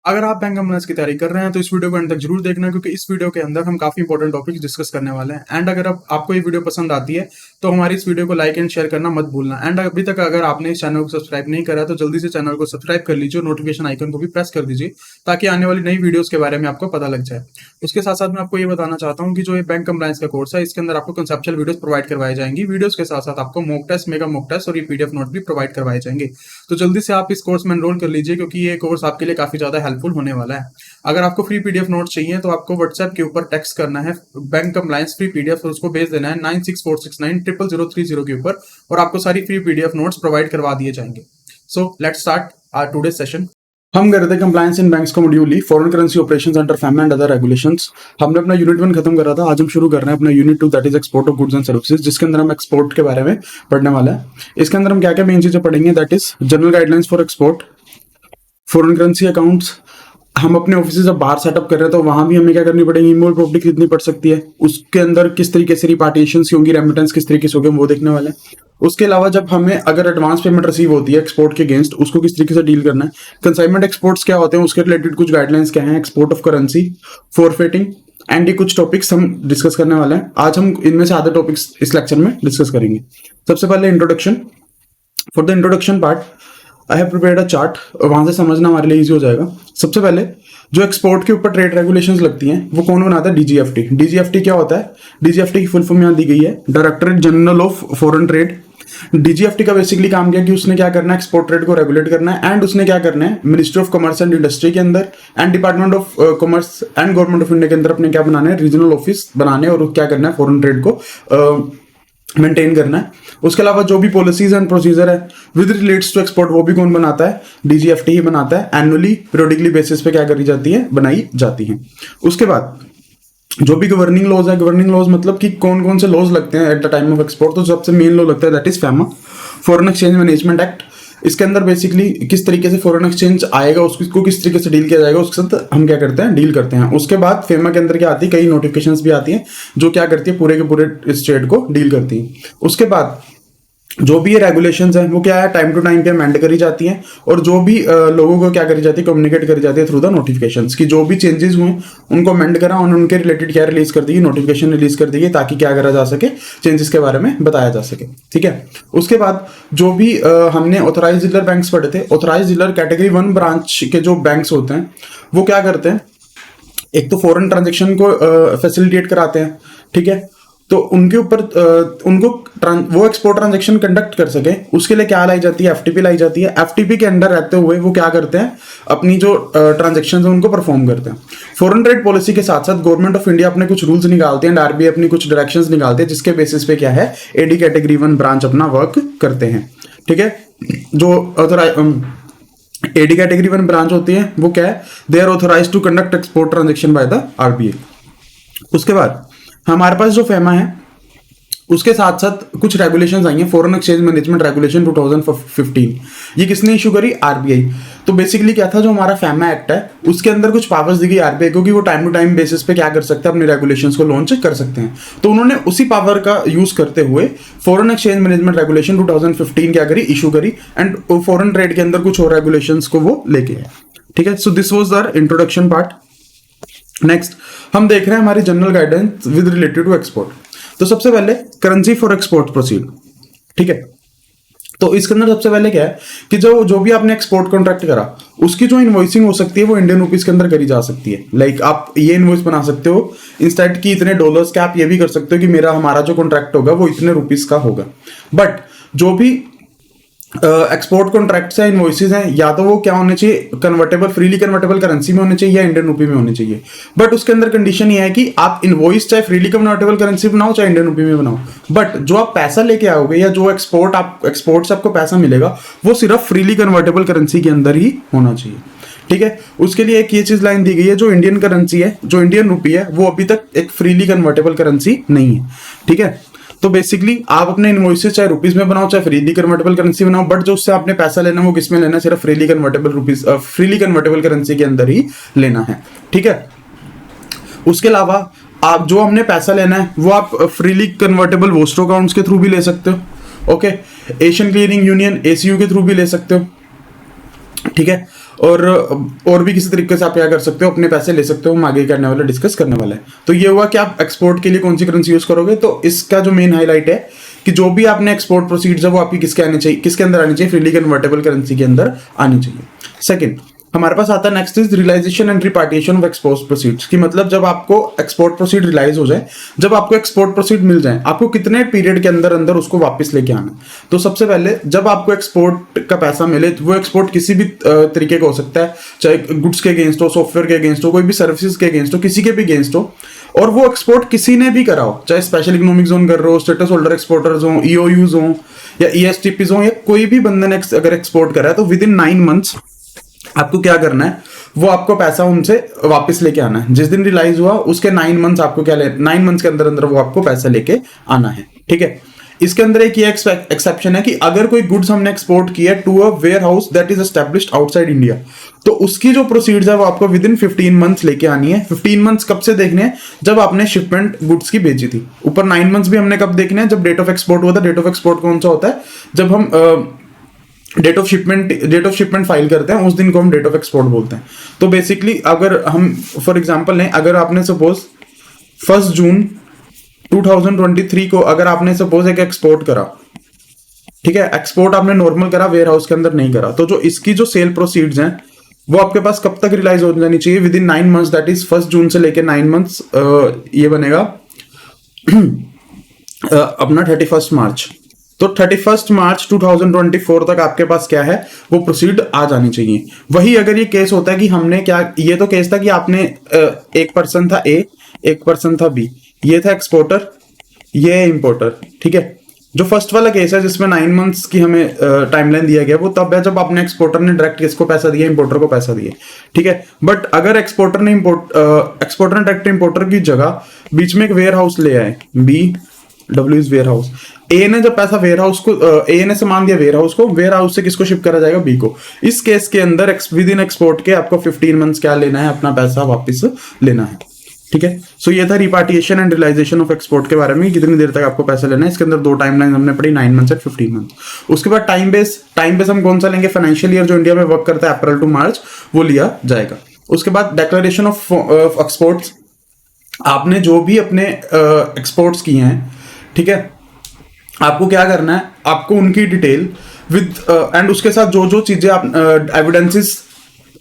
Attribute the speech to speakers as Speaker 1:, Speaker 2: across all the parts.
Speaker 1: अगर आप bank compliance की तैयारी कर रहे हैं तो इस वीडियो को अंत तक जरूर देखना, क्योंकि इस वीडियो के अंदर हम काफी इंपॉर्टेंट टॉपिक्स डिस्कस करने वाले हैं। एंड अगर आपको ये वीडियो पसंद आती है तो हमारी इस वीडियो को लाइक एंड शेयर करना मत भूलना। एंड अभी तक अगर आपने इस चैनल को सब्सक्राइब नहीं करा तो जल्दी से चैनल को सब्सक्राइब कर लीजिए और नोटिफिकेशन आइकन को भी प्रेस कर दीजिए, ताकि आने वाली नई वीडियोस के बारे में आपको पता लग जाए। उसके साथ साथ मैं आपको ये बताना चाहता हूँ कि जो ये बैंक कम्प्लायंस का कोर्स है, इसके अंदर आपको कंसेप्चुअल वीडियोस प्रोवाइड करवाई जाएंगी। वीडियोस के साथ साथ आपको mock test, mega mock test और ये पीडीएफ नोट भी प्रोवाइड करवाए जाएंगे। तो जल्दी से आप इस कोर्स में एनरोल कर लीजिए, क्योंकि ये कोर्स आपके लिए काफी ज्यादा हेल्पफुल होने वाला है। अगर आपको फ्री पीडीएफ नोट चाहिए तो आपको व्हाट्सएप के ऊपर टेक्स्ट करना है बैंक कंप्लायंस फ्री पीडीएफ और उसको भेज देना है 9646900030 के ऊपर, और आपको सारी फ्री पीडीएफ नोट्स प्रोवाइड करवा दिए जाएंगे। So let's start our today session. हम कर रहे थे कंप्लायंस इन बैंक्स का मॉड्यूल ही, foreign currency operations under FEMA and other regulations. हमने अपना यूनिट 1 खत्म करा था। आज हम शुरू कर रहे हैं अपना unit 2, that is export of goods and services, जिसके अंदर हम एक्सपोर्ट के बारे में पढ़ने वाला है। इसके अंदर हम क्या क्या मेन चीजें पढ़ेंगे, that is general guidelines for export, foreign currency accounts. हम अपने ऑफिस जब बाहर सेटअप कर रहे हैं तो वहां भी हमें क्या करनी पड़ेगी, इमूवेबल प्रॉपर्टी कितनी पड़ सकती है, उसके अंदर किस तरीके से रिपार्टीशन होंगी, रेमिटेंस किस तरीके से होगी, वो देखने वाले हैं। उसके अलावा जब हमें अगर एडवांस पेमेंट रिसीव होती है एक्सपोर्ट के अगेंस्ट, उसको किस तरीके से डील करना है। कंसाइनमेंट एक्सपोर्ट्स क्या होते हैं, उसके रिलेटेड कुछ गाइडलाइंस क्या है, एक्सपोर्ट ऑफ करेंसी, फॉरफिटिंग एंड ये कुछ टॉपिक्स हम डिस्कस करने वाले हैं। आज हम इनमें से आधे टॉपिक्स इस लेक्चर में डिस्कस करेंगे। सबसे पहले introduction. For the introduction part I have prepared a chart, वहां से समझना हमारे लिए इजी हो जाएगा। सबसे पहले जो एक्सपोर्ट के ऊपर ट्रेड रेगुलेशंस लगती हैं वो कौन बनाता है, डीजीएफटी। डीजीएफटी क्या होता है, डीजीएफटी की फुल फॉर्म यहां दी गई है, directorate general of foreign trade. DGFT का बेसिकली काम क्या है कि उसने क्या करना है, एक्सपोर्ट ट्रेड को रेगुलेट करना है। एंड उसने क्या करना है, ministry of commerce and industry के अंदर and department of commerce and government of India के अंदर अपने क्या बनाने हैं, रीजनल ऑफिस बनाने, और क्या करना है, फॉरेन ट्रेड को मेंटेन करना है। उसके अलावा जो भी पॉलिसीज एंड प्रोसीजर है विद रिलेट्स टू एक्सपोर्ट, वो भी कौन बनाता है, डीजीएफटी ही बनाता है। एनुअली पीरियडिकली बेसिस पे क्या करी जाती है, बनाई जाती है। उसके बाद जो भी गवर्निंग लॉज है, गवर्निंग लॉज मतलब कि कौन कौन से लॉज लगते हैं at the time of export, तो सबसे मेन लॉ लगता है that is FEMA, foreign exchange management act. इसके अंदर बेसिकली किस तरीके से फॉरेन एक्सचेंज आएगा, उसको किस तरीके से डील किया जाएगा, उसके साथ हम क्या करते हैं, डील करते हैं। उसके बाद फेमा के अंदर क्या आती है, कई नोटिफिकेशंस भी आती हैं जो क्या करती है, पूरे के पूरे स्टेट को डील करती हैं। उसके बाद जो भी ये रेगुलेशंस हैं वो क्या है, टाइम टू टाइम पे अमेंड करी जाती हैं, और जो भी लोगों को क्या करी जाती है, कम्युनिकेट करी जाती है थ्रू द नोटिफिकेशंस, कि जो भी चेंजेस हुए उनको अमेंड करा और उनके रिलेटेड क्या रिलीज कर दी, नोटिफिकेशन रिलीज कर दी, ताकि क्या करा जा सके, चेंजेस के बारे में बताया जा सके। ठीक है। उसके बाद जो भी हमने ऑथराइज डीलर बैंक्स पढ़े थे, ऑथराइज डीलर कैटेगरी 1 ब्रांच के जो बैंक्स होते हैं वो क्या करते हैं, एक तो फॉरेन ट्रांजेक्शन को फैसिलिटेट कराते हैं। ठीक है। तो उनके ऊपर उनको वो एक्सपोर्ट ट्रांजैक्शन कंडक्ट कर सके, उसके लिए क्या लाई जाती है, एफटीपी लाई जाती है। एफटीपी के अंडर रहते हुए वो क्या करते हैं, अपनी जो ट्रांजैक्शंस हैं उनको परफॉर्म करते हैं। फॉरेन ट्रेड पॉलिसी के साथ साथ गवर्नमेंट ऑफ इंडिया अपने कुछ रूल्स निकालते हैं, आरबीआई अपनी कुछ डायरेक्शंस निकालते हैं, जिसके बेसिस पे क्या है, एडी कैटेगरी 1 ब्रांच अपना वर्क करते हैं। ठीक है। जो एडी कैटेगरी 1 ब्रांच होती है वो क्या है, they are authorised to conduct export transaction by the RBI. उसके बाद हमारे पास जो फेमा है उसके साथ साथ कुछ रेगुलेशंस आई हैं, फॉरेन एक्सचेंज मैनेजमेंट रेगुलेशन 2015। ये किसने इशू करी, आरबीआई। तो बेसिकली क्या था, जो हमारा फेमा एक्ट है उसके अंदर कुछ पावर्स दी गई आरबीआई को कि वो टाइम टू टाइम बेसिस पे क्या कर सकते हैं, अपने रेगुलेशंस को लॉन्च कर सकते हैं। तो उन्होंने उसी पावर का यूज करते हुए फॉरेन एक्सचेंज मैनेजमेंट रेगुलेशन 2015 क्या करी, इशू करी, एंड फॉरेन ट्रेड के अंदर कुछ और रेगुलेशंस को वो लेके आए। ठीक है। So this was the introduction part. Next हम देख रहे हैं हमारी general guidance with related to export. तो सबसे पहले करेंसी फॉर एक्सपोर्ट प्रोसीड। ठीक है। तो इसके अंदर सबसे पहले क्या है कि जो भी आपने एक्सपोर्ट कॉन्ट्रैक्ट करा उसकी जो इनवॉइसिंग हो सकती है वो इंडियन रुपीस के अंदर करी जा सकती है। लाइक आप ये इनवॉइस बना सकते हो, इंस्टेड की इतने डॉलर्स के आप ये भी कर सकते हो कि हमारा जो कॉन्ट्रैक्ट होगा वो इतने रुपीस का होगा। बट जो भी एक्सपोर्ट कॉन्ट्रैक्ट्स हैं, इनवॉइसेस हैं, या तो वो क्या होने चाहिए, कन्वर्टेबल, फ्रीली कन्वर्टेबल करेंसी में होने चाहिए या इंडियन रुपी में होने चाहिए। बट उसके अंदर कंडीशन ये है कि आप इनवॉइस चाहे फ्रीली कन्वर्टेबल करेंसी बनाओ चाहे इंडियन रुपी में बनाओ, बट जो आप पैसा लेके आओगे या जो एक्सपोर्ट से आपको पैसा मिलेगा वो सिर्फ फ्रीली कन्वर्टेबल करेंसी के अंदर ही होना चाहिए। ठीक है। उसके लिए एक ये चीज लाइन दी गई है, जो इंडियन करेंसी है, जो इंडियन रुपी है, वो अभी तक एक फ्रीली कन्वर्टेबल करेंसी नहीं है। ठीक है। तो बेसिकली आप अपने इनवॉइसेस चाहे रुपीस में बनाओ चाहे फ्रीली कन्वर्टेबल करेंसी बनाओ, बट जो उससे आपने पैसा लेना वो किस में लेना है, सिर्फ फ्रीली कन्वर्टेबल करेंसी के अंदर ही लेना है। ठीक है। उसके अलावा आप जो हमने पैसा लेना है वो आप फ्रीली कन्वर्टेबल वोस्ट्रो अकाउंट्स के थ्रू भी ले सकते हो। Okay. Asian clearing union ACU के थ्रू भी ले सकते हो। ठीक है। और भी किसी तरीके से आप क्या कर सकते हो, अपने पैसे ले सकते हो, हम आगे करने वाले डिस्कस करने वाले हैं। तो ये हुआ कि आप एक्सपोर्ट के लिए कौन सी करेंसी यूज करोगे। तो इसका जो मेन हाईलाइट है कि जो भी आपने एक्सपोर्ट प्रोसीड्स है वो आपकी किसके आने चाहिए, किसके अंदर आनी चाहिए, फ्रीली कन्वर्टेबल करेंसी के अंदर आनी चाहिए। सेकंड हमारे पास आता है next is realization and repatriation of export proceeds, की मतलब जब आपको एक्सपोर्ट प्रोसीड रियलाइज हो जाए, जब आपको एक्सपोर्ट प्रोसीड मिल जाए, आपको कितने पीरियड के अंदर अंदर उसको वापस लेके आना है। तो सबसे पहले जब आपको एक्सपोर्ट का पैसा मिले, वो एक्सपोर्ट किसी भी तरीके का हो सकता है, चाहे गुड्स के अगेंस्ट हो, सॉफ्टवेयर के अगेंस्ट हो, कोई भी सर्विसेज के अगेंस्ट हो, किसी के भी अगेंस्ट हो, और वो एक्सपोर्ट किसी ने भी करा हो, चाहे स्पेशल इकोनॉमिक जोन कर रहे हो, स्टेटस होल्डर एक्सपोर्टर्स हो, ईओयूज हो या ईएसटीपीज हो, या कोई भी बंदे ने अगर एक्सपोर्ट करा है, तो विद इन 9 मंथ्स आपको क्या करना है, वो आपको पैसा उनसे वापस लेके आना है। जिस दिन रियलाइज हुआ उसके 9 मंथ्स आपको क्या 9 मंथ्स के अंदर अंदर वो आपको पैसा लेके आना है। ठीक है, इसके अंदर एक ये एक्सेप्शन है कि अगर कोई गुड्स हमने एक्सपोर्ट किया to a warehouse that is established outside India, तो उसकी जो प्रोसीड्स है वो आपको विद इन 15 मंथ्स लेके आनी है। 15 मंथ्स कब से देखने हैं, जब आपने शिपमेंट गुड्स की भेजी थी। ऊपर 9 मंथ्स भी हमने कब देखने हैं, जब डेट ऑफ एक्सपोर्ट हुआ था। डेट ऑफ एक्सपोर्ट कौन सा होता है, जब हम डेट ऑफ शिपमेंट फाइल करते हैं, उस दिन को हम डेट ऑफ एक्सपोर्ट बोलते हैं। तो बेसिकली अगर हम फॉर एग्जांपल लें, अगर आपने सपोज 1 जून 2023 को अगर आपने सपोज एक एक्सपोर्ट करा, ठीक है, एक्सपोर्ट आपने नॉर्मल करा, वेयर हाउस के अंदर नहीं करा, तो जो इसकी जो सेल प्रोसीड्स हैं वो आपके पास कब तक रियलाइज हो जानी चाहिए, with in 9 months, that is 1 जून से लेके 9 मंथ्स, ये बनेगा अपना 31 मार्च। तो 31 मार्च 2024 तक आपके पास क्या है, वो प्रोसीड आ जानी चाहिए। वही अगर ये केस होता है कि हमने क्या, ये तो केस था कि आपने एक पर्सन था ए, एक पर्सन था बी, ये था एक्सपोर्टर, ये है इंपोर्टर। ठीक है, जो फर्स्ट वाला केस है जिसमें 9 मंथ्स की हमें टाइमलाइन दिया गया, वो तब है जब आपने एक्सपोर्टर ने डायरेक्ट किसको पैसा दिया, इंपोर्टर को पैसा दिया। ठीक है, बट अगर एक्सपोर्टर ने डायरेक्ट इंपोर्टर की जगह बीच में एक वेयर हाउस ले आए, B W is warehouse, A ने जब पैसा वेयर हाउस को, ए ने सामान दिया वेयर हाउस को, वेयर हाउस से किसको शिप करा जाएगा, बी को। इस केस के अंदर विद इन एक्सपोर्ट के आपको 15 मंथ्स क्या लेना है, अपना पैसा वापस लेना है। ठीक है, सो ये था रिपार्टिशन एंड रियलाइजेशन ऑफ एक्सपोर्ट के बारे में, कितनी देर तक आपको पैसा लेना है। इसके अंदर 2 टाइमलाइन हमने पढ़ी, 9 मंथ्स एंड 15 मंथ। उसके बाद टाइम बेस हम कौन सा लेंगे, फाइनेंशियल ईयर जो इंडिया में वर्क करता है अप्रैल टू मार्च, वो लिया जाएगा। उसके बाद डिक्लेरेशन ऑफ एक्सपोर्ट्स, आपने जो भी अपने एक्सपोर्ट्स किए हैं, ठीक है, आपको क्या करना है, आपको उनकी डिटेल विद एंड उसके साथ जो जो चीजें आप evidences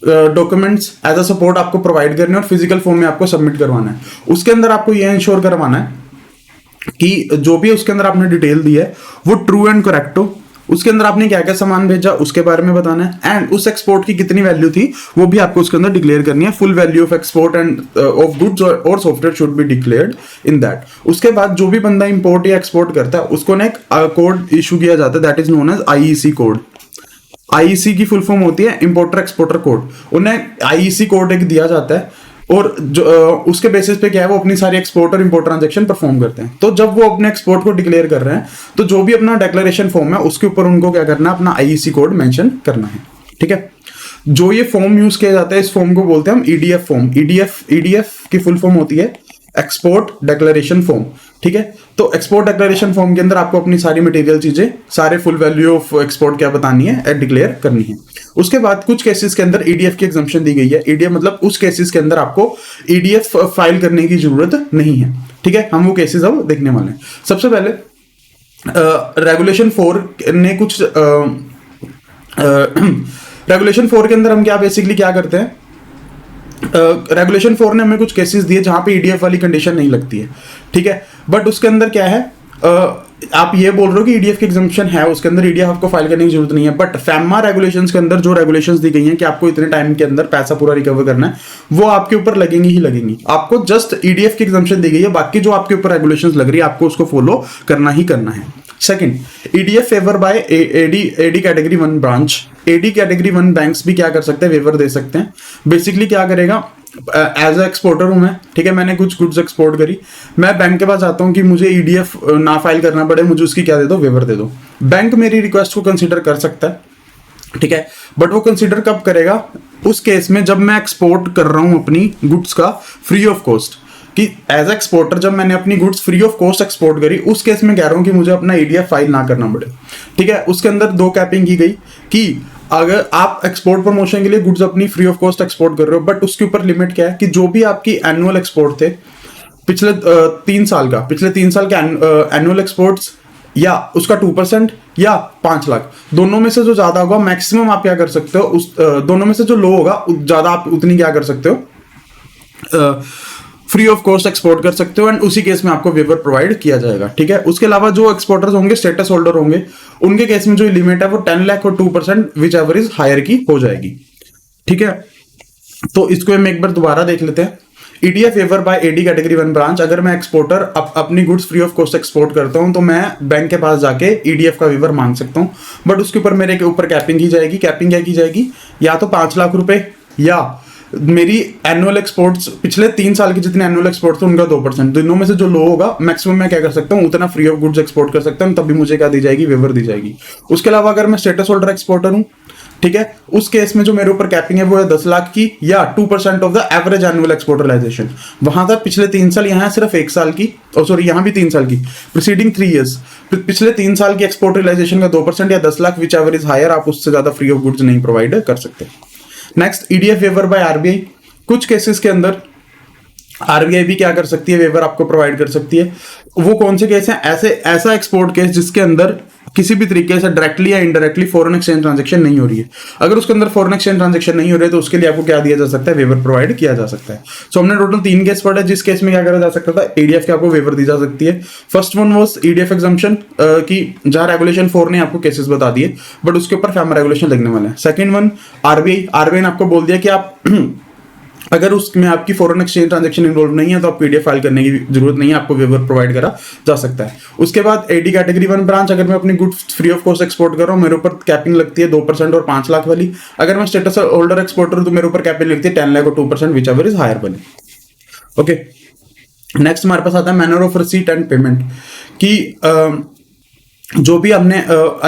Speaker 1: documents as a support आपको प्रोवाइड करने और फिजिकल फॉर्म में आपको सबमिट करवाना है। उसके अंदर आपको यह इंश्योर करवाना है कि जो भी उसके अंदर आपने डिटेल दी है वो ट्रू एंड करेक्ट हो। उसके अंदर आपने क्या क्या सामान भेजा उसके बारे में बताना है, एंड उस एक्सपोर्ट की कितनी वैल्यू थी वो भी आपको उसके अंदर डिक्लेयर करनी है। Full value of export and of goods और software should be declared in that. उसके बाद जो भी बंदा इंपोर्ट या एक्सपोर्ट करता है उसको ना एक कोड इशू किया जाता है, that is known as IEC code. IEC की फुल फॉर्म होती है इंपोर्टर एक्सपोर्टर कोड। उन्हें आईईसी कोड एक दिया जाता है और जो उसके बेसिस पे क्या है, वो अपनी सारी एक्सपोर्ट और इंपोर्ट ट्रांजैक्शन परफॉर्म करते हैं। तो जब वो अपने एक्सपोर्ट को डिक्लेयर कर रहे हैं तो जो भी अपना डिक्लेरेशन फॉर्म है उसके ऊपर उनको क्या करना है, अपना आईईसी कोड मेंशन करना है। ठीक है, जो ये फॉर्म यूज किया जाता है इस फॉर्म को बोलते हैं हम ईडीएफ फॉर्म। ईडीएफ की फुल फॉर्म होती है एक्सपोर्ट डिक्लेरेशन फॉर्म। ठीक है, तो एक्सपोर्ट डिक्लेरेशन फॉर्म के अंदर आपको अपनी सारी मटेरियल चीजें, सारे फुल वैल्यू ऑफ एक्सपोर्ट क्या बतानी है, डिक्लेयर करनी है। उसके बाद कुछ केसेस के अंदर ईडीएफ की एग्जम्पशन दी गई है। ईडीएफ मतलब उस केसेस के अंदर आपको ईडीएफ फाइल करने की जरूरत नहीं है। ठीक है, हम वो केसेस अब देखने वाले हैं। सबसे पहले रेगुलेशन 4 ने कुछ रेगुलेशन 4 के अंदर हम क्या बेसिकली क्या करते हैं, रेगुलेशन 4 ने हमें कुछ केसेस दिए जहां पे ईडीएफ वाली कंडीशन नहीं लगती है। ठीक है, बट उसके अंदर क्या है, आप ये बोल रहे हो कि ईडीएफ की एग्जम्पशन है, उसके अंदर ईडीएफ आपको फाइल करने की जरूरत नहीं है। बट फैमा रेगुलेशंस के अंदर जो रेगुलेशंस दी गई हैं कि आपको इतने टाइम के अंदर पैसा पूरा रिकवर करना है, वो आपके ऊपर लगेंगी ही लगेंगी। आपको जस्ट ईडीएफ की एग्जम्पशन दी गई है, बाकी जो आपके ऊपर रेगुलेशंस लग रही है आपको उसको फॉलो करना ही करना है। Second, EDF favour by AD category 1 branch. AD category 1 banks भी क्या कर सकते हैं, वेवर दे सकते हैं। बेसिकली क्या करेगा, एज अ एक्सपोर्टर हूं मैं, ठीक है, मैंने कुछ गुड्स एक्सपोर्ट करी, मैं बैंक के पास जाता हूं कि मुझे ईडीएफ ना फाइल करना पड़े, मुझे उसकी क्या दे दो, वेवर दे दो। बैंक मेरी रिक्वेस्ट को कंसीडर कर सकता है। ठीक है, बट वो कंसीडर कब करेगा, उस केस में जब मैं एक्सपोर्ट कर रहा हूं अपनी गुड्स का फ्री ऑफ कॉस्ट, कि एज एक्सपोर्टर जब मैंने अपनी goods free of cost export करी, उस केस में कह रहा हूं कि मुझे अपना ईडीएफ फाइल ना करना पड़े। ठीक है, उसके अंदर 2 कैपिंग की गई कि अगर आप एक्सपोर्ट प्रमोशन के लिए गुड्स अपनी फ्री ऑफ कॉस्ट एक्सपोर्ट कर रहे हो, बट उसके ऊपर लिमिट क्या है कि जो भी आपकी एनुअल एक्सपोर्ट थे पिछले 3 साल का, पिछले 3 साल के एनुअल एक्सपोर्ट्स या उसका 2% या 5 लाख, दोनों में से जो ज्यादा होगा मैक्सिमम आप क्या कर सकते हो, उस दोनों में से जो लो होगा ज्यादा आप उतनी क्या कर सकते हो, फ्री ऑफ कॉस्ट एक्सपोर्ट कर सकते हो, एंड उसी केस में आपको वेवर प्रोवाइड किया जाएगा। ठीक है, उसके अलावा जो एक्सपोर्टर्स होंगे, स्टेटस होल्डर होंगे, उनके केस में जो लिमिट है वो 10 लाख और 2% विच एवर इज हायर की हो जाएगी। ठीक है, तो इसको हम एक बार दोबारा देख लेते हैं। EDF waiver by AD category 1 branch, अगर मैं एक्सपोर्टर अपनी goods free of cost export करता हूं तो मैं बैंक के पास जाके ईडीएफ का वेवर मांग सकता हूं, बट उसके ऊपर मेरे के ऊपर कैपिंग की जाएगी। कैपिंग क्या की जाएगी, या तो 5 लाख रुपए या मेरी एनुअल एक्सपोर्ट्स पिछले 3 साल के जितने एनुअल एक्सपोर्ट थे उनका 2%, दोनों में से जो लो होगा मैक्सिमम मैं क्या कर सकता हूँ उतना फ्री ऑफ गुड्स एक्सपोर्ट कर सकता हूँ, तभी मुझे क्या दी जाएगी, वेवर दी जाएगी। उसके अलावा अगर मैं स्टेटस होल्डर एक्सपोर्टर हूँ, ठीक है, उस केस में जो मेरे ऊपर कैपिंग है वो है 10 लाख की या 2% of the average annual export realisation. वहां था पिछले 3 साल, यहाँ सिर्फ 1 साल की, सॉरी यहाँ भी 3 साल की, प्रीसीडिंग 3 ईयर्स, पिछले 3 साल की एक्सपोर्ट रियलाइजेशन का 2% या 10 lakh whichever is higher, आप उससे ज्यादा फ्री ऑफ गुड्स नहीं प्रोवाइड कर सकते। Next, EDF waiver by RBI. कुछ केसेस के अंदर आरबीआई भी क्या कर सकती है, वेवर आपको प्रोवाइड कर सकती है। वो कौन से केस हैं, ऐसा एक्सपोर्ट केस जिसके अंदर किसी भी तरीके से डायरेक्टली या इनडायरेक्टली फॉरेन एक्सचेंज ट्रांजैक्शन नहीं हो रही है। अगर उसके अंदर फॉरेन एक्सचेंज ट्रांजैक्शन नहीं हो रही है तो उसके लिए आपको क्या दिया जा सकता है, वेवर प्रोवाइड किया जा सकता है। सो हमने टोटल 3 केस पढ़े, जिस केस में क्या करा जा सकता था, ईडीएफ के आपको वेवर दी जा सकती है। First one was EDF exemption की, जहां रेगुलेशन 4 ने आपको केसेस बता दिए, बट उसके ऊपर फैमा रेगुलेशन लगने वाला है। सेकंड वन आरबीआई ने आपको बोल दिया कि आप अगर उसमें आपकी फॉरेन एक्सचेंज ट्रांजैक्शन इन्वॉल्व नहीं है तो आपको ईडीएफ फाइल करने की जरूरत नहीं है, आपको वेवर प्रोवाइड करा जा सकता है। उसके बाद एडी कैटेगरी 1 ब्रांच, अगर मैं अपनी goods free of cost export कर रहा हूँ, मेरे ऊपर कैपिंग लगती है 2% और 5 लाख वाली। अगर मैं स्टेटस होल्डर एक्सपोर्टर हूं तो मेरे ऊपर कैपिंग लगती है 10 लाख और 2% विच एवर इज हायर वाली। ओके, नेक्स्ट हमारे पास आता है manner of receipt and payment, कि जो भी हमने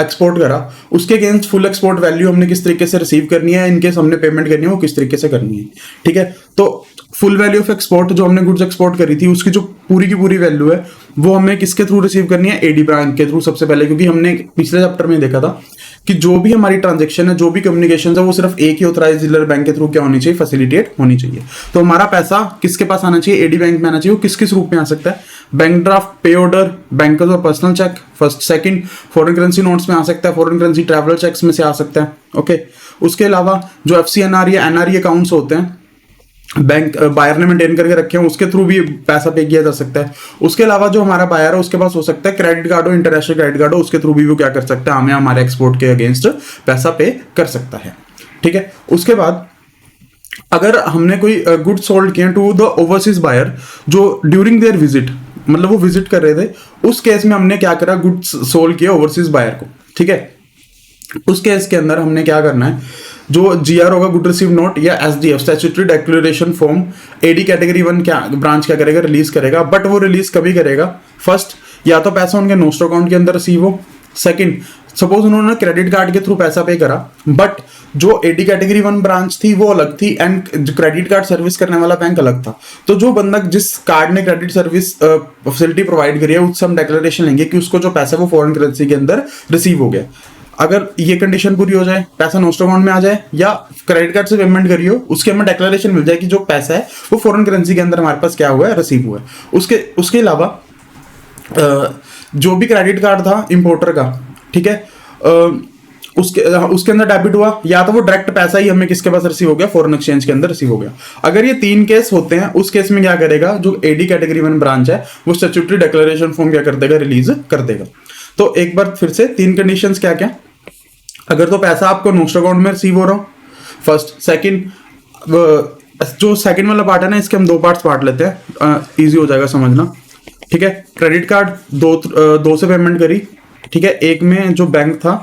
Speaker 1: एक्सपोर्ट करा उसके अगेंस्ट फुल एक्सपोर्ट वैल्यू हमने किस तरीके से रिसीव करनी है, इनकेस हमने पेमेंट करनी है वो किस तरीके से करनी है। ठीक है, तो फुल वैल्यू ऑफ एक्सपोर्ट जो हमने गुड्स एक्सपोर्ट करी थी उसकी जो पूरी की पूरी वैल्यू है वो हमें किसके थ्रू रिसीव करनी है, एडी बैंक के थ्रू सबसे पहले, क्योंकि हमने पिछले चैप्टर में देखा था कि जो भी हमारी ट्रांजेक्शन है, जो भी कम्युनिकेशन है, वो सिर्फ एक ही ऑथराइज्ड डीलर बैंक के थ्रू क्या होनी चाहिए, फैसिलिटेट होनी चाहिए। तो हमारा पैसा किसके पास आना चाहिए, एडी बैंक में आना चाहिए। वो किस किस रूप में आ सकता है, bank draft, pay order, bankers और personal cheque, first second, foreign currency notes में आ सकता है, फॉरेन करेंसी ट्रैवलर चेक्स में से आ सकता है। ओके, उसके अलावा जो एफसीएनआर या एनआरई अकाउंट्स होते हैं बैंक बायर ने मेंटेन करके रखे हैं, उसके थ्रू भी पैसा पे किया जा सकता है। उसके अलावा जो हमारा बायर है उसके पास हो सकता है क्रेडिट कार्ड हो, इंटरनेशनल क्रेडिट कार्ड हो, उसके थ्रू भी वो क्या कर सकता है, हमें हमारे एक्सपोर्ट के अगेंस्ट पैसा पे कर सकता है। ठीक है, उसके बाद अगर हमने कोई गुड सोल्ड किया टू द ओवरसीज बायर जो ड्यूरिंग देयर विजिट, मतलब वो विजिट कर रहे थे, उस केस में हमने क्या करा, गुड्स सोल्ड किया ओवरसीज बायर को। ठीक है, उस केस के अंदर हमने क्या करना है, जो जीआर होगा, गुड रिसीव नोट, या SDF statutory declaration form, AD category 1 क्या ब्रांच क्या करेगा, रिलीज करेगा। बट वो रिलीज कभी करेगा, फर्स्ट या तो पैसा उनके नोस्टो अकाउंट के अंदर रिसीव हो, सेकंड सपोज उन्होंने क्रेडिट कार्ड के थ्रू पैसा पे करा, बट जो एडी कैटेगरी 1 ब्रांच थी वो अलग थी एंड क्रेडिट कार्ड सर्विस करने वाला बैंक अलग था। तो जो बंदा जिस कार्ड ने क्रेडिट सर्विस फैसिलिटी प्रोवाइड करी है उससे हम डिक्लेरेशन लेंगे कि उसको जो पैसा वो फॉरेन करेंसी के अंदर रिसीव हो गया। अगर ये कंडीशन पूरी हो जाए, पैसा नोस्टो अकाउंट में आ जाए या क्रेडिट कार्ड से पेमेंट करी हो, उसके हमें डिक्लेरेशन मिल जाए कि जो पैसा है वो फॉरेन करेंसी के अंदर हमारे पास क्या हुआ है, रिसीव हुआ है। उसके अलावा जो भी क्रेडिट कार्ड था इंपोर्टर का, ठीक है, उसके अंदर डेबिट हुआ, या तो वो डायरेक्ट पैसा ही हमें किसके पास रिसीव हो गया, फॉरेन एक्सचेंज के अंदर रिसीव हो गया। अगर ये 3 केस होते हैं, उस केस में क्या करेगा, जो एडी कैटेगरी 1 ब्रांच है वो स्टैट्यूटरी डिक्लेरेशन फॉर्म क्या कर देगा, रिलीज कर देगा। तो एक बार फिर से 3 कंडीशंस क्या क्या, अगर तो पैसा आपको नोस्टो अकाउंट में रिसीव हो रहा हो, फर्स्ट, सेकंड, जो सेकंड वाला पार्ट है ना, इसके हम 2 पार्ट्स बांट लेते हैं, इजी हो जाएगा समझना। ठीक है, क्रेडिट कार्ड दो से पेमेंट करी, ठीक है, एक में जो बैंक था,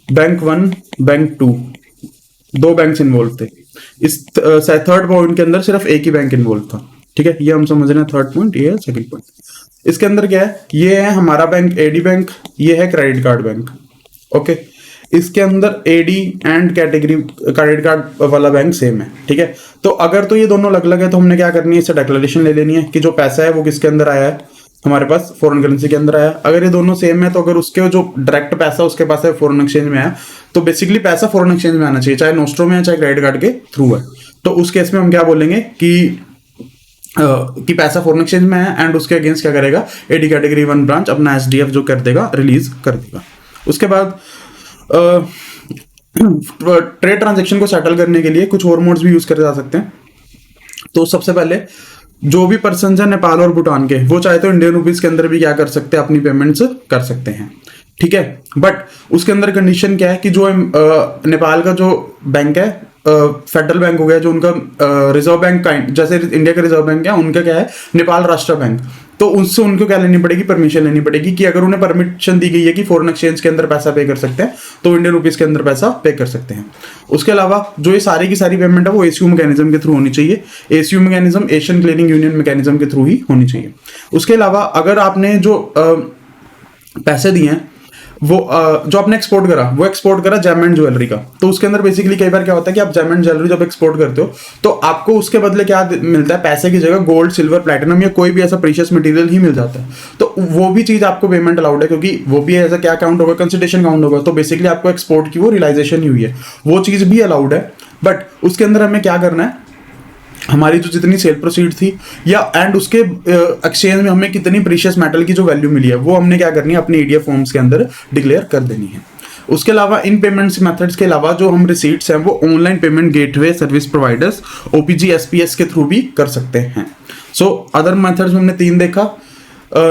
Speaker 1: बैंक 1, बैंक 2, 2 बैंक इन्वॉल्व थे। इस थर्ड पॉइंट के अंदर सिर्फ एक ही बैंक इन्वॉल्व था। ठीक है, ये हम समझ रहे हैं थर्ड पॉइंट, ये है सेकंड पॉइंट। इसके अंदर क्या है, ये है हमारा बैंक एडी बैंक, ये है क्रेडिट कार्ड बैंक। ओके, इसके अंदर AD and category credit card वाला बैंक सेम है। ठीक है, तो अगर तो ये दोनों अलग अलग है तो हमने क्या करनी है, इससे डिक्लेरेशन ले लेनी है कि जो पैसा है वो किसके अंदर आया है, हमारे पास फॉरेन करेंसी के अंदर आया। अगर ये दोनों सेम है तो अगर उसके जो डायरेक्ट पैसा उसके पास है फॉरेन एक्सचेंज में आया, तो बेसिकली पैसा फॉरेन एक्सचेंज में आना चाहिए, चाहे नोस्ट्रो में है चाहे क्रेडिट कार्ड के थ्रू है। तो उस केस में हम क्या बोलेंगे कि पैसा फॉरेन एक्सचेंज में है एंड उसके अगेंस्ट क्या करेगा, एडी कैटेगरी 1 ब्रांच अपना एसडीएफ जो कर देगा, रिलीज कर देगा। उसके बाद ट्रेड ट्रांजेक्शन को सेटल करने के लिए कुछ और मोड्स भी यूज करे जा सकते हैं। तो सबसे पहले जो भी पर्सन है नेपाल और भूटान के, वो चाहे तो इंडियन रुपीज के अंदर भी क्या कर सकते हैं, अपनी पेमेंट्स कर सकते हैं, ठीक है। बट उसके अंदर कंडीशन क्या है कि जो नेपाल का जो बैंक है, फेडरल बैंक हो गया, जो उनका रिजर्व बैंक जैसे इंडिया का रिजर्व बैंक है, उनका क्या है नेपाल राष्ट्र बैंक, तो उससे उनको क्या लेनी पड़ेगी, परमिशन लेनी पड़ेगी कि अगर उन्हें परमिशन दी गई है कि फॉरेन एक्सचेंज के अंदर पैसा पे कर सकते हैं, तो इंडियन रुपीज के अंदर पैसा पे कर सकते हैं। उसके अलावा जो ये सारी की सारी पेमेंट है वो एसीयू मैकेनिज्म के थ्रू होनी चाहिए। ACU mechanism Asian clearing union mechanism के थ्रू ही होनी चाहिए। उसके अलावा अगर आपने जो पैसे दिए हैं वो जो आपने एक्सपोर्ट करा, वो एक्सपोर्ट करा जेम एंड ज्वेलरी का, तो उसके अंदर बेसिकली कई बार क्या होता है कि आप जेम एंड ज्वेलरी जब एक्सपोर्ट करते हो तो आपको उसके बदले क्या मिलता है, पैसे की जगह गोल्ड, सिल्वर, प्लैटिनम या कोई भी ऐसा प्रीशियस मटेरियल ही मिल जाता है। तो वो भी चीज आपको पेमेंट अलाउड है, क्योंकि वो भी ऐसा क्या काउंट होगा, कंसिडरेशन काउंट होगा। तो बेसिकली आपको एक्सपोर्ट की वो रियलाइजेशन ही हुई है, वो चीज भी अलाउड है। बट उसके अंदर हमें क्या करना है, हमारी जो जितनी सेल प्रोसीड थी या एंड उसके एक्सचेंज में हमें कितनी प्रीशियस मेटल की जो वैल्यू मिली है, वो हमने क्या करनी है, अपने ईडीएफ फॉर्म्स के अंदर डिक्लेयर कर देनी है। उसके अलावा इन पेमेंट्स मेथड्स के अलावा जो हम रिसीट्स हैं वो online payment gateway service providers OPG SPS के थ्रू भी कर सकते हैं। सो अदर मेथड्स में हमने 3 देखा।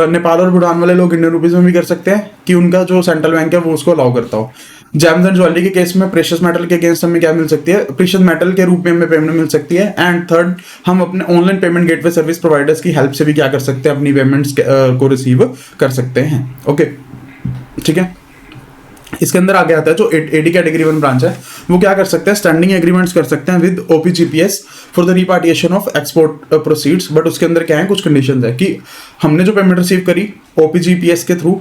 Speaker 1: नेपाल और भूटान वाले लोग इंडियन रुपीज में भी कर सकते हैं कि उनका जो सेंट्रल बैंक है वो उसको अलाउ करता हो। जेम्स एंड ज्वेलरी के केस में प्रेशियस मेटल के अगेंस्ट हमें क्या मिल सकती है, प्रेशियस मेटल के रूप में हमें पेमेंट मिल सकती है। एंड थर्ड, हम अपने online payment gateway service providers की हेल्प से भी क्या कर सकते हैं, अपनी पेमेंट्स को रिसीव कर सकते हैं। ओके, ठीक है। इसके अंदर आगे आता है जो एडी कैटेगरी 1 ब्रांच है, वो क्या कर सकते हैं, स्टैंडिंग एग्रीमेंट्स कर सकते हैं with OPGSPs for the repatriation of export proceeds. But उसके अंदर क्या है, कुछ कंडीशंस है कि हमने जो पेमेंट रिसीव करी ओपीजीपीएस के थ्रू,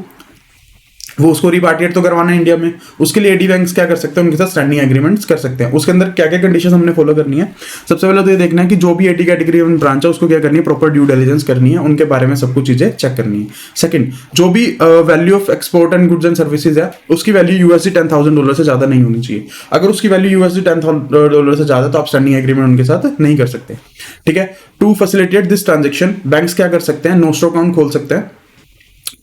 Speaker 1: वो उसको रिपार्टिएट तो करवाना है इंडिया में, उसके लिए एडी बैंक्स क्या कर सकते हैं, उनके साथ स्टैंडिंग एग्रीमेंट्स कर सकते हैं। उसके अंदर क्या क्या कंडीशन हमने फॉलो करनी है, सबसे पहले तो ये देखना है कि जो भी एडी कैटेगरी 1 ब्रांच है उसको क्या करनी है, प्रॉपर ड्यू डिलिजेंस करनी है, उनके बारे में सब कुछ चीजें चेक करनी है। सेकंड, जो भी value of export and goods and services है उसकी वैल्यू यूएसडी $10,000 से ज्यादा नहीं होनी चाहिए। अगर उसकी वैल्यू यूएसडी $10,000 से ज्यादा तो आप स्टैंडिंग एग्रीमेंट उनके साथ नहीं कर सकते, ठीक है। To facilitate this transaction, banks क्या कर सकते हैं, नोस्ट्रो अकाउंट खोल सकते हैं,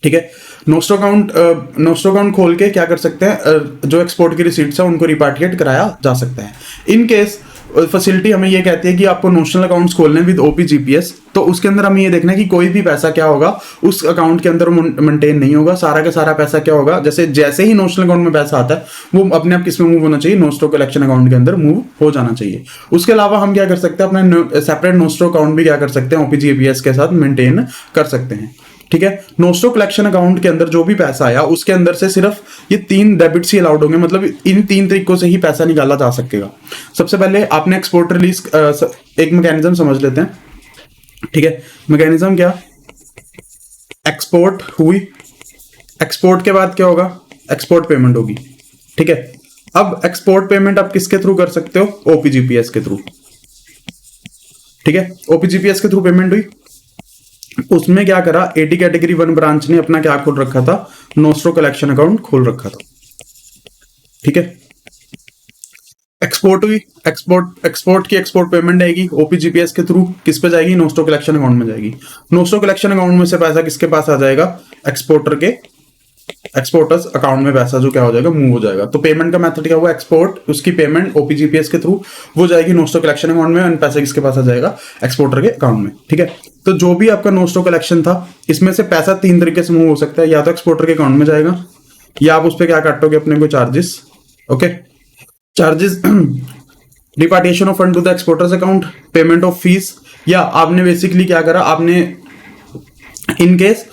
Speaker 1: ठीक है। नोस्ट्रो अकाउंट खोल के क्या कर सकते हैं, जो एक्सपोर्ट की रिसीट्स है उनको रिपार्टिएट कराया जा सकता है। इन केस फैसिलिटी हमें ये कहती है कि आपको नोशनल अकाउंट्स खोलने विद ओपीजीपीएस, तो उसके अंदर हमें ये देखना है कि कोई भी पैसा क्या होगा उस अकाउंट के अंदर मेंटेन नहीं होगा। सारा का सारा पैसा क्या होगा, जैसे ही नोशनल अकाउंट में पैसा आता है वो अपने आप किस में मूव होना चाहिए, नोस्ट्रो कलेक्शन अकाउंट के अंदर मूव हो जाना चाहिए। उसके अलावा हम क्या कर सकते हैं, अपना सेपरेट नोस्ट्रो अकाउंट भी क्या कर सकते हैं, ओपीजीपीएस के साथ मेंटेन कर सकते हैं, ठीक है। नोस्ट्रो कलेक्शन अकाउंट के अंदर जो भी पैसा आया उसके अंदर से सिर्फ ये 3 डेबिट्स ही अलाउड होंगे, मतलब इन 3 तरीकों से ही पैसा निकाला जा सकेगा। सबसे पहले आपने एक्सपोर्ट रिलीज एक मैकेनिज्म समझ लेते हैं, ठीक है। मैकेनिज्म क्या, एक्सपोर्ट हुई, एक्सपोर्ट के बाद क्या होगा, एक्सपोर्ट पेमेंट होगी, ठीक है। अब एक्सपोर्ट पेमेंट आप किसके थ्रू कर सकते हो, ओपीजीपीएस के थ्रू, ठीक है। ओपीजीपीएस के थ्रू पेमेंट हुई, उसमें क्या करा, एडी कैटेगरी 1 ब्रांच ने अपना क्या खोल रखा था, नोस्ट्रो कलेक्शन अकाउंट खोल रखा था, ठीक है। एक्सपोर्ट हुई, एक्सपोर्ट की एक्सपोर्ट पेमेंट आएगी ओपीजीपीएस के थ्रू, किस पे जाएगी, नोस्ट्रो कलेक्शन अकाउंट में जाएगी। नोस्ट्रो कलेक्शन अकाउंट में से पैसा किसके पास आ जाएगा, एक्सपोर्टर्स अकाउंट में पैसा जो क्या हो जाएगा, मूव हो जाएगा। तो पेमेंट का मेथड क्या हुआ, एक्सपोर्ट, उसकी पेमेंट ओपीजीपीएस के थ्रू वो जाएगी नोस्ट्रो कलेक्शन अकाउंट में, पैसा किसके पास आ जाएगा, एक्सपोर्टर के अकाउंट में, ठीक है। तो जो भी आपका नोस्ट्रो कलेक्शन था इसमें से पैसा 3 तरीके से मूव हो सकता है, या तो एक्सपोर्टर के अकाउंट में जाएगा, या आप उस पर क्या काटोगे, अपने को charges, okay, charges, repatriation of fund to the exporter's account, payment of fees, या आपने बेसिकली क्या करा, आपने इन केस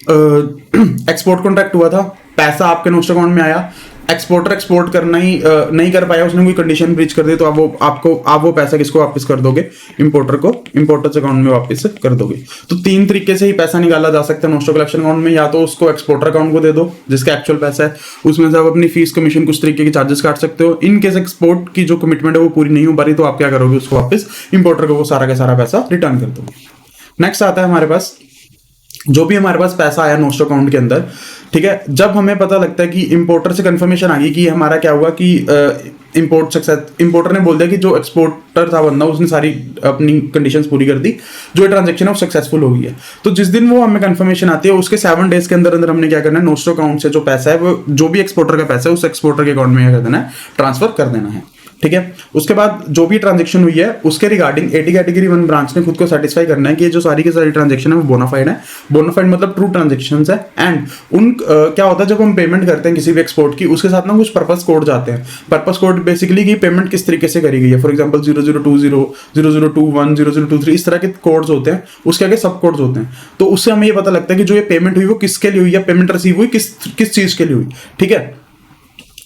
Speaker 1: एक्सपोर्ट कॉन्ट्रैक्ट हुआ था, पैसा आपके नोस्ट्रो अकाउंट में आया, एक्सपोर्टर एक्सपोर्ट करना ही नहीं कर पाया, उसने कोई कंडीशन ब्रीच कर दी, तो आप वो पैसा किसको वापस कर दोगे, इंपोर्टर को, इंपोर्टर्स अकाउंट में वापस कर दोगे। तो 3 तरीके से ही पैसा निकाला जा सकता है नोस्ट्रो कलेक्शन अकाउंट में, या तो उसको एक्सपोर्टर अकाउंट को दे दो जिसका एक्चुअल पैसा है, उसमें से आप अपनी फीस, कमीशन, कुछ तरीके के चार्जेस काट सकते हो। इन केस एक्सपोर्ट की जो कमिटमेंट है वो पूरी नहीं हो पा रही, तो आप क्या करोगे, उसको वापस इंपोर्टर को वो सारा का सारा पैसा रिटर्न कर दोगे। नेक्स्ट आता है हमारे पास जो भी हमारे पास पैसा आया नोस्टो अकाउंट के अंदर, ठीक है, जब हमें पता लगता है कि इंपोर्टर से कंफर्मेशन आ गई कि हमारा क्या हुआ कि इंपोर्ट सक्सेस, इंपोर्टर ने बोल दिया कि जो एक्सपोर्टर था बंदा उसने सारी अपनी कंडीशंस पूरी कर दी, जो ये ट्रांजैक्शन है वो सक्सेसफुल हो गई है। तो जिस दिन वो हमें कंफर्मेशन आती है उसके 7 डेज के अंदर अंदर हमने क्या करना है, नोस्टो अकाउंट से जो पैसा है वो जो भी एक्सपोर्टर का पैसा है उस एक्सपोर्टर के अकाउंट में क्या कर देना है, ट्रांसफर कर देना है। ठीक है, उसके बाद जो भी ट्रांजैक्शन हुई है उसके रिगार्डिंग एटी कैटेगरी 1 ब्रांच ने खुद को सेटिस्फाई करना है कि ये जो सारी की सारी ट्रांजैक्शन है वो बोनाफाइड है। बोनाफाइड मतलब ट्रू ट्रांजैक्शन है। एंड उन क्या होता है जब हम पेमेंट करते हैं किसी भी एक्सपोर्ट की, उसके साथ ना कुछ पर्पस कोड जाते हैं। पर्पस कोड बेसिकली की पेमेंट किस तरीके से करी गई है, फॉर एग्जाम्पल 0020, 0021, 0023 इस तरह के कोड्स होते हैं, उसके आगे सब कोड्स होते हैं। तो उससे हमें ये पता लगता है कि जो ये पेमेंट हुई वो किसके लिए हुई है, पेमेंट रिसीव हुई किस चीज के लिए हुई। ठीक है,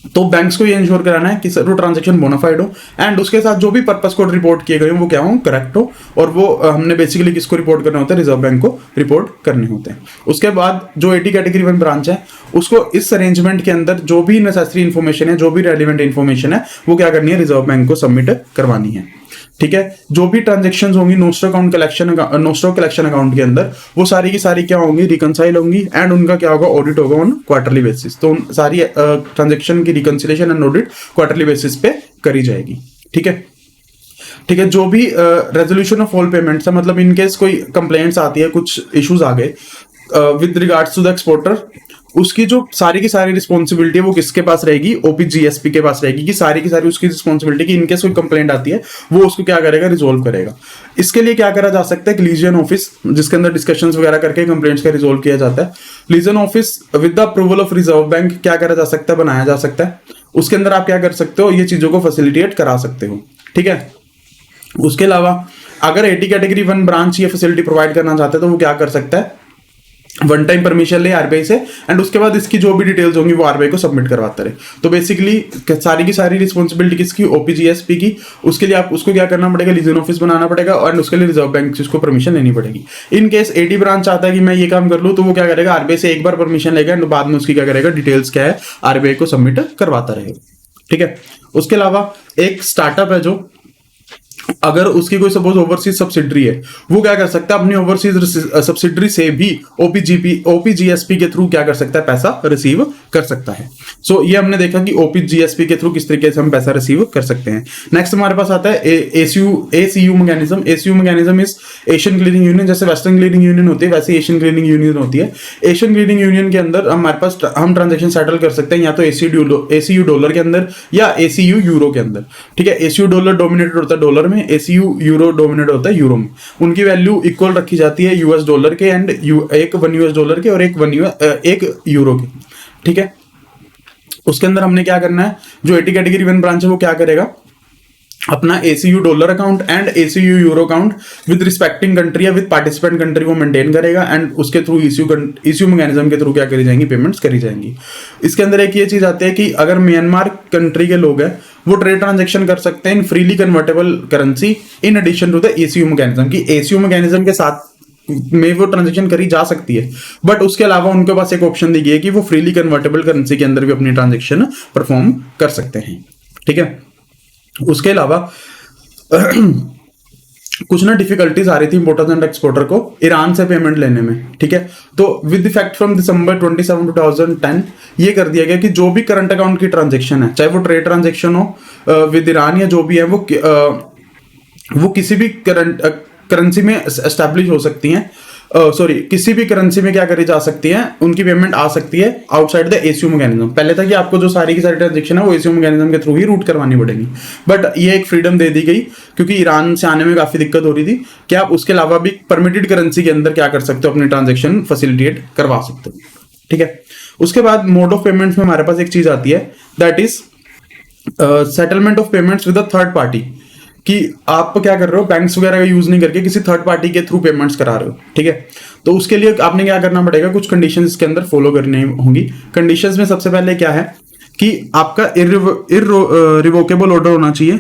Speaker 1: तो बैंक्स को ये इंश्योर कराना है कि वो ट्रांजैक्शन बोनाफाइड हो एंड उसके साथ जो भी पर्पस कोड रिपोर्ट किए गए हो वो क्या हो, करेक्ट हो। और वो हमने बेसिकली किसको रिपोर्ट करना होता है, रिजर्व बैंक को रिपोर्ट करने होते हैं। उसके बाद जो 80 कैटेगरी 1 ब्रांच है उसको इस अरेंजमेंट के अंदर जो भी नेसेसरी इन्फॉर्मेशन है, जो भी रेलिवेंट इन्फॉर्मेशन है वो क्या करनी है, रिजर्व बैंक को सबमिट करवानी है। ठीक है, जो भी ट्रांजेक्शन होंगी नोस्टो कलेक्शन अकाउंट के अंदर वो सारी की सारी क्या होंगी, रिकनसाइल होंगी एंड उनका क्या होगा, ऑडिट होगा ऑन क्वार्टरली बेसिस। तो सारी ट्रांजेक्शन की reconciliation and audit quarterly basis पे करी जाएगी। ठीक है, ठीक है, जो भी रेजोल्यूशन ऑफ ऑल पेमेंट्स है, मतलब इनकेस कोई कंप्लेंट्स आती है, कुछ इश्यूज आ गए with regards to the exporter, उसकी जो सारी की सारी रिस्पॉन्सिबिलिटी है वो किसके पास रहेगी, ओपीजीएसपी के पास रहेगी कि सारी की सारी उसकी रिस्पॉन्सिबिलिटी कि इनकेस कोई कंप्लेंट आती है वो उसको क्या करेगा, रिजोल्व करेगा। इसके लिए क्या करा जा सकता है, एक लीजन ऑफिस जिसके अंदर डिस्कशंस वगैरह करके कंप्लेंट्स का रिजोल्व किया जाता है। Liaison office with the approval of reserve bank क्या करा जा सकता है, बनाया जा सकता है। उसके अंदर आप क्या कर सकते हो, ये चीजों को फैसिलिटेट करा सकते हो। ठीक है, उसके अलावा अगर 80 कैटेगरी 1 ब्रांच ये फैसिलिटी प्रोवाइड करना चाहता है तो वो क्या कर सकता है, वन टाइम परमिशन ले आरबीआई से एंड उसके बाद इसकी जो भी डिटेल्स होंगी वो आरबीआई को सबमिट करवाता रहे। तो बेसिकली सारी की सारी रिस्पॉन्सिबिलिटी किसकी, ओपीजीएसपी की। उसके लिए आप उसको क्या करना पड़ेगा, लीजन ऑफिस बनाना पड़ेगा और उसके लिए रिजर्व बैंक से उसको परमिशन लेनी पड़ेगी। इन केस 80 ब्रांच चाहता है कि मैं ये काम कर लूँ तो वो क्या करेगा, आरबीआई से एक बार परमिशन लेगा एंड बाद में उसकी क्या करेगा, डिटेल्स क्या है आरबीआई को सबमिट करवाता रहेगा। ठीक है, उसके अलावा एक स्टार्टअप है जो अगर उसकी कोई सपोज ओवरसीज सब्सिडरी है वो क्या कर सकता है, अपनी ओवरसीज सब्सिडरी से भी ओपीजीएसपी के थ्रू क्या कर सकता है, पैसा रिसीव कर सकता है। सो ये हमने देखा कि ओपीजीएसपी के थ्रू किस तरीके से हम पैसा रिसीव कर सकते हैं। नेक्स्ट हमारे पास आता है ACU mechanism. ACU mechanism is Asian clearing union. जैसे वेस्टर्न क्लीयरिंग यूनियन होती है वैसे एशियन क्लीयरिंग यूनियन होती है। एशियन क्लीयरिंग यूनियन के अंदर हमारे पास हम ट्रांजेक्शन सेटल कर सकते हैं या तो एसीयू डॉलर के अंदर या एसीयू यूरो के अंदर। ठीक है, एसीयू डॉलर डोमिनेटेड होता है डॉलर में, एसीयू यूरो डोमिनेट होता है यूरो में। उनकी वैल्यू इक्वल रखी जाती है यूएस डॉलर के एंड एक 1 यूएस डॉलर के और एक यूरो के। ठीक है, उसके अंदर हमने क्या करना है, जो 80 कैटेगरी 1 ब्रांच है वो क्या करेगा, अपना ACU dollar account and ACU euro account with respecting country या विद पार्टिसिपेंट कंट्री को मेंटेन करेगा एंड उसके थ्रू इश्यू मैकेनिज्म के थ्रू क्या करी जाएंगी, पेमेंट्स करी जाएंगी। इसके अंदर एक ये चीज आती है कि अगर म्यांमार कंट्री के लोग हैं वो ट्रेड ट्रांजेक्शन कर सकते हैं in freely convertible currency in addition to the ACU mechanism, की एसीयू मैकेनिज्म के साथ में वो ट्रांजेक्शन करी जा सकती है। बट उसके अलावा उनके पास एक ऑप्शन दी गई है कि वो फ्रीली कन्वर्टेबल करेंसी के अंदर भी अपनी ट्रांजेक्शन परफॉर्म कर सकते हैं। ठीक है, उसके अलावा कुछ ना डिफिकल्टीज आ रही थी इंपोर्टर्स एंड एक्सपोर्टर को ईरान से पेमेंट लेने में। ठीक है, तो विद इफेक्ट फ्रॉम दिसंबर 27, 2010 ये कर दिया गया कि जो भी करंट अकाउंट की ट्रांजेक्शन है, चाहे वो ट्रेड ट्रांजेक्शन हो विद ईरान या जो भी है, वो किसी भी करेंसी में एस्टैब्लिश हो सकती हैं, किसी भी करेंसी में क्या करी जा सकती है, उनकी पेमेंट आ सकती है आउटसाइड द एसीयू मैकेनिज्म। पहले था कि आपको जो सारी की सारी ट्रांजेक्शन है वो एसीयू मैकेनिज्म के थ्रू ही रूट करवानी पड़ेगी, बट ये एक फ्रीडम दे दी गई क्योंकि ईरान से आने में काफी दिक्कत हो रही थी कि आप उसके अलावा भी परमिटेड करेंसी के अंदर क्या कर सकते हो, अपनी ट्रांजेक्शन फैसिलिटेट करवा सकते हो। ठीक है, उसके बाद मोड ऑफ पेमेंट्स में हमारे पास एक चीज आती है that is settlement of payments with a third party, कि आप क्या कर रहे हो, बैंक्स वगैरह का यूज नहीं करके किसी थर्ड पार्टी के थ्रू पेमेंट्स करा रहे हो। ठीक है, तो उसके लिए आपने क्या करना पड़ेगा, कुछ कंडीशंस इसके अंदर फॉलो करनी होंगी। कंडीशंस में सबसे पहले क्या है कि आपका इररिवोकेबल ऑर्डर होना चाहिए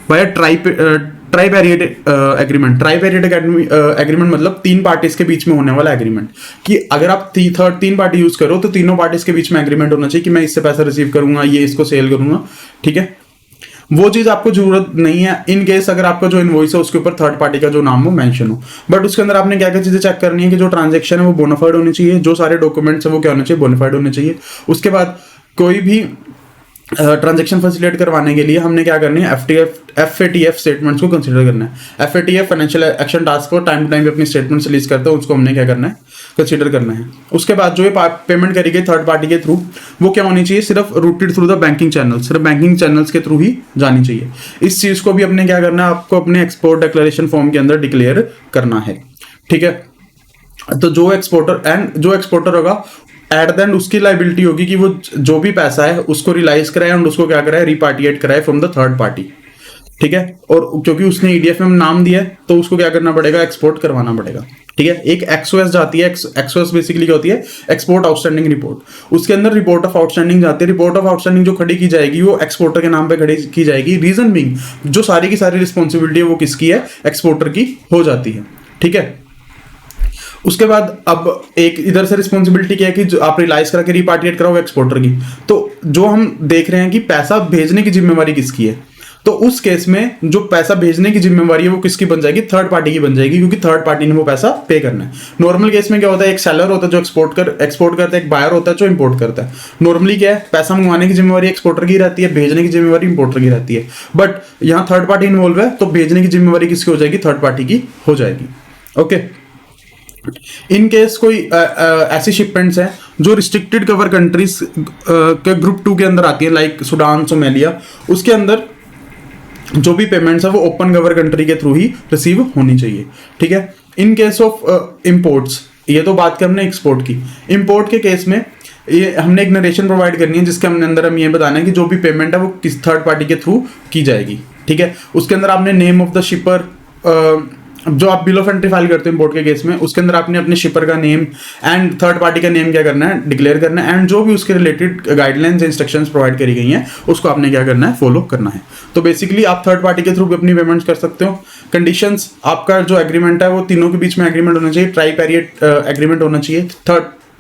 Speaker 1: बाय ट्राइपेरियड एग्रीमेंट। ट्राइपेरियड एग्रीमेंट मतलब 3 पार्टीज के बीच में होने वाला एग्रीमेंट, कि अगर आप 3 पार्टी यूज करो तो तीनों पार्टीज के बीच में एग्रीमेंट होना चाहिए कि मैं इससे पैसा रिसीव करूंगा, ये इसको सेल करूंगा। ठीक है, वो चीज आपको जरूरत नहीं है इन केस अगर आपका जो इनवॉइस है उसके ऊपर थर्ड पार्टी का जो नाम हो मेंशन हो। बट उसके अंदर आपने क्या क्या चीजें चेक करनी है कि जो ट्रांजेक्शन है वो बोनाफाइड होनी चाहिए, जो सारे डॉक्यूमेंट्स है वो क्या होने चाहिए, बोनाफाइड होने चाहिए। उसके बाद कोई भी ट्रांजेक्शन फैसिलिटेट करवाने के लिए हमने क्या करनी है, FATF स्टेटमेंट्स को कंसीडर करना है। FATF financial action task force time to time अपनी स्टेटमेंट रिलीज करते हैं, उसको हमने क्या करना है, कंसीडर करना है। उसके बाद जो ये पेमेंट करी गई थर्ड पार्टी के थ्रू वो क्या होनी चाहिए, सिर्फ rooted through the banking channel, सिर्फ बैंकिंग चैनल्स के थ्रू ही जानी चाहिए। इस चीज को भी अपने क्या करना है, आपको अपने एक्सपोर्ट डिक्लेरेशन फॉर्म के अंदर डिक्लेयर करना है। ठीक है, तो जो एक्सपोर्टर होगा एट द एंड उसकी लाइबिलिटी होगी कि वो जो भी पैसा है उसको रिलाइज कराए और उसको क्या कराए, रिपार्टिएट कराए फ्रॉम द थर्ड पार्टी। ठीक है, और क्योंकि उसने ईडीएफ में नाम दिया है तो उसको क्या करना पड़ेगा, एक्सपोर्ट करवाना पड़ेगा। ठीक है, एक एक्सओएस जाती है, एक्सओएस बेसिकली क्या होती है, एक्सपोर्ट आउटस्टैंडिंग रिपोर्ट। उसके अंदर रिपोर्ट ऑफ आउटस्टैंडिंग जाती है। रिपोर्ट ऑफ आउटस्टैंडिंग जो खड़ी की जाएगी वो एक्सपोर्टर के नाम पे खड़ी की जाएगी। रीजन बीइंग जो सारी की सारी रिस्पॉन्सिबिलिटी है वो किसकी है, एक्सपोर्टर की हो जाती है। ठीक है, उसके बाद अब एक इधर से रिस्पॉन्सिबिलिटी क्या है कि जो आप रिलाइज करा के रिपार्टिएट कराओ एक्सपोर्टर की। तो जो हम देख रहे हैं कि पैसा भेजने की जिम्मेवारी किसकी है, तो उस केस में जो पैसा भेजने की जिम्मेवारी है वो किसकी बन जाएगी, थर्ड पार्टी की बन जाएगी, क्योंकि थर्ड पार्टी ने वो पैसा पे करना है। नॉर्मल केस में क्या होता है, एक सेलर होता है जो एक्सपोर्ट करता है, एक बायर होता है जो इंपोर्ट करता है। नॉर्मली क्या है, पैसा मंगवाने की जिम्मेवारी एक्सपोर्टर की रहती है, भेजने की जिम्मेवारी इंपोर्टर की रहती है। बट यहाँ थर्ड पार्टी इन्वॉल्व है तो भेजने की जिम्मेवारी किसकी हो जाएगी, थर्ड पार्टी की हो जाएगी। ओके, इन केस कोई ऐसी शिपमेंट्स हैं जो रिस्ट्रिक्टेड कवर कंट्रीज के ग्रुप 2 के अंदर आती है, लाइक सूडान, सोमालिया, उसके अंदर जो भी पेमेंट्स है वो ओपन कवर कंट्री के थ्रू ही रिसीव होनी चाहिए। ठीक है, इन केस ऑफ इंपोर्ट्स, ये तो बात कर रहे हैं एक्सपोर्ट की। इंपोर्ट के केस में ये हमने एक नरेशन प्रोवाइड करनी है जिसके हमने अंदर हम ये बताना है कि जो भी पेमेंट है वो किस थर्ड पार्टी के थ्रू की जाएगी। ठीक है, उसके अंदर आपने नेम ऑफ द शिपर, जो आप बिल ऑफ एंट्री फाइल करते हैं इंपोर्ट के केस में, उसके अंदर आपने अपने शिपर का नेम एंड थर्ड पार्टी का नेम क्या करना है, डिक्लेयर करना है। एंड जो भी उसके रिलेटेड गाइडलाइंस इंस्ट्रक्शंस प्रोवाइड करी गई हैं उसको आपने क्या करना है, फॉलो करना है। तो बेसिकली आप थर्ड पार्टी के थ्रू भी अपनी पेमेंट्स कर सकते हो। कंडीशंस, आपका जो एग्रीमेंट है वो तीनों के बीच में एग्रीमेंट होना चाहिए, ट्राई पैरियड एग्रीमेंट होना चाहिए,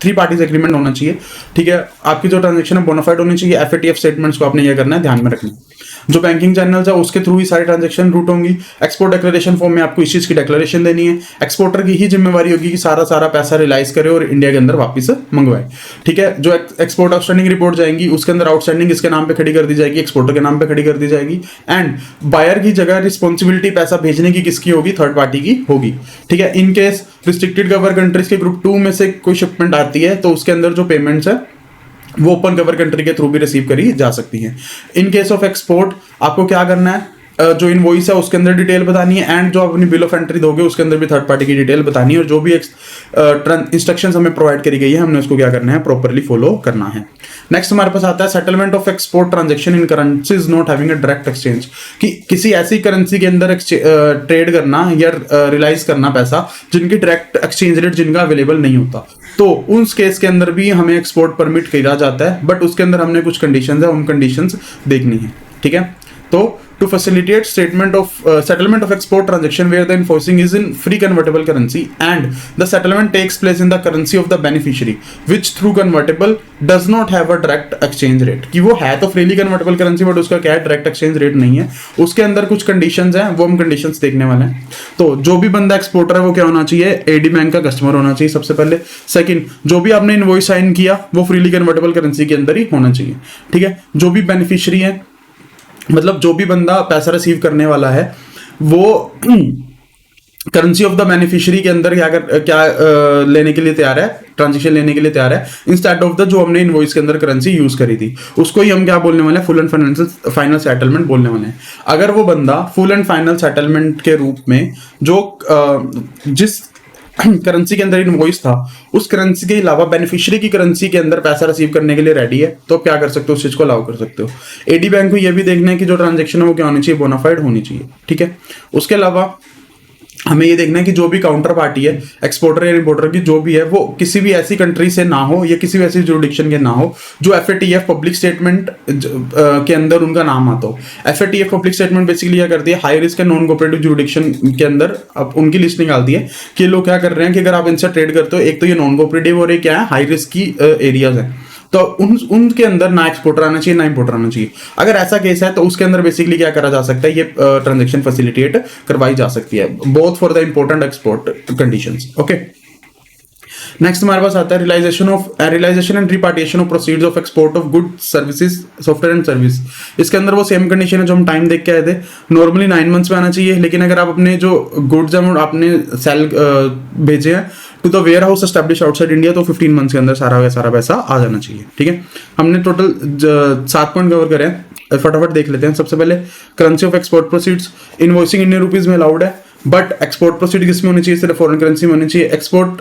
Speaker 1: थ्री पार्टीज एग्रीमेंट होना चाहिए। ठीक है, आपकी जो ट्रांजेक्शन है बोनाफाइड होनी चाहिए। FATF स्टेटमेंट्स को आपने क्या करना है, ध्यान में रखना है। जो बैंकिंग चैनल्स है उसके थ्रू ही सारी ट्रांजेक्शन रूट होंगी। एक्सपोर्ट डिक्लेरेशन फॉर्म में आपको इस चीज की डिक्लेरेशन देनी है। एक्सपोर्टर की ही जिम्मेवारी होगी कि सारा पैसा रिलाइज करे और इंडिया के अंदर वापस मंगवाए। ठीक है, जो एक्सपोर्ट आउटस्टैंडिंग रिपोर्ट जाएंगी उसके अंदर आउटस्टैंडिंग इसके नाम पे खड़ी कर दी जाएगी, एक्सपोर्टर के नाम पे खड़ी कर दी जाएगी। एंड बायर की जगह रिस्पॉन्सिबिलिटी पैसा भेजने की किसकी होगी, थर्ड पार्टी की होगी। ठीक है, in case restricted cover countries के ग्रुप 2 में से कोई शिपमेंट आती है तो उसके अंदर जो पेमेंट्स है वो ओपन कवर कंट्री के थ्रू भी रिसीव करी जा सकती है। इन केस ऑफ एक्सपोर्ट आपको क्या करना है, जो इनवॉइस है उसके अंदर डिटेल बतानी है एंड जो आप अपनी बिल ऑफ एंट्री दोगे उसके अंदर भी थर्ड पार्टी की डिटेल बतानी है। और जो भी इंस्ट्रक्शंस हमें प्रोवाइड करी गई है हमने उसको क्या करना है, प्रॉपरली फॉलो करना है। नेक्स्ट हमारे पास आता है settlement of export transaction in currencies not having a direct exchange, कि किसी ऐसी करेंसी के अंदर ट्रेड करना या रिलाइज करना पैसा जिनकी डायरेक्ट एक्सचेंज रेट जिनका अवेलेबल नहीं होता, तो उस केस के अंदर भी हमें एक्सपोर्ट परमिट किया जाता है। बट उसके अंदर हमने कुछ कंडीशंस है, उन कंडीशंस देखनी है। ठीक है, तो to facilitate settlement of export transaction where the invoicing is in free convertible currency and the settlement takes place in the currency of the beneficiary which through convertible does not have a direct exchange rate, कि वो है तो freely convertible currency but उसका क्या है, direct exchange rate नहीं है। उसके अंदर कुछ conditions हैं, वो हम conditions देखने वाले हैं। तो जो भी बंदा एक्सपोर्टर है वो क्या होना चाहिए, AD बैंक का कस्टमर होना चाहिए सबसे पहले। सेकंड, जो भी आपने इनवॉइस साइन किया वो फ्रीली कन्वर्टेबल करेंसी के अंदर ही होना चाहिए। ठीक है, जो भी बेनिफिशियरी है, मतलब जो भी बंदा पैसा रिसीव करने वाला है वो करेंसी ऑफ द बेनिफिशियरी के अंदर क्या लेने के लिए तैयार है, ट्रांजेक्शन लेने के लिए तैयार है, इंस्टेड ऑफ द जो हमने इनवॉइस के अंदर करेंसी यूज करी थी उसको ही हम क्या बोलने वाले हैं, फुल एंड फाइनल सेटलमेंट बोलने वाले हैं। अगर वो बंदा फुल एंड फाइनल सेटलमेंट के रूप में जो जिस करेंसी के अंदर इनवॉइस था उस करेंसी के अलावा बेनिफिशियरी की करेंसी के अंदर पैसा रिसीव करने के लिए रेडी है, तो क्या कर सकते हो, उस चीज को अलाउ कर सकते हो। एडी बैंक को ये भी देखना है कि जो ट्रांजेक्शन है वो क्या होनी चाहिए, बोनाफाइड होनी चाहिए। ठीक है, उसके अलावा हमें ये देखना है कि जो भी काउंटर पार्टी है, एक्सपोर्टर या इंपोर्टर की जो भी है, वो किसी भी ऐसी कंट्री से ना हो या किसी भी ऐसी जुरिडिक्शन के ना हो जो FATF पब्लिक स्टेटमेंट के अंदर उनका नाम आता हो। FATF पब्लिक स्टेटमेंट बेसिकली क्या करती है, high risk and non cooperative jurisdiction के अंदर अब उनकी लिस्ट निकालती है कि लोग क्या कर रहे हैं कि अगर आप इनसे ट्रेड करते हो, एक तो ये नॉन कोऑपरेटिव और एक क्या है, हाई रिस्क की एरियाज है। तो उनके अंदर ना एक्सपोर्टर आना चाहिए ना इंपोर्टर आना चाहिए। अगर ऐसा केस है तो उसके अंदर बेसिकली क्या करा जा सकता है, ये ट्रांजेक्शन फैसिलिटेट करवाई जा सकती है, both for the import and export conditions. Okay, next हमारे पास आता है realization and repatriation of proceeds of export of good services software and service. इसके अंदर वो सेम कंडीशन है जो हम टाइम देख के आए थे, नॉर्मली 9 मंथ्स में आना चाहिए, लेकिन अगर आप अपने जो गुड्स हैं आपने सेल भेजे हैं to the warehouse establish outside India तो 15 मंथ्स के अंदर सारा का सारा पैसा आ जाना चाहिए। ठीक है, हमने टोटल 7 पॉइंट कवर करे हैं, फटाफट देख लेते हैं। सबसे पहले currency of export proceeds, invoicing Indian rupees में अलाउड है, बट एक्सपोर्ट प्रोसीड किस में होनी चाहिए, सिर्फ फॉरेन करेंसी में होनी चाहिए। एक्सपोर्ट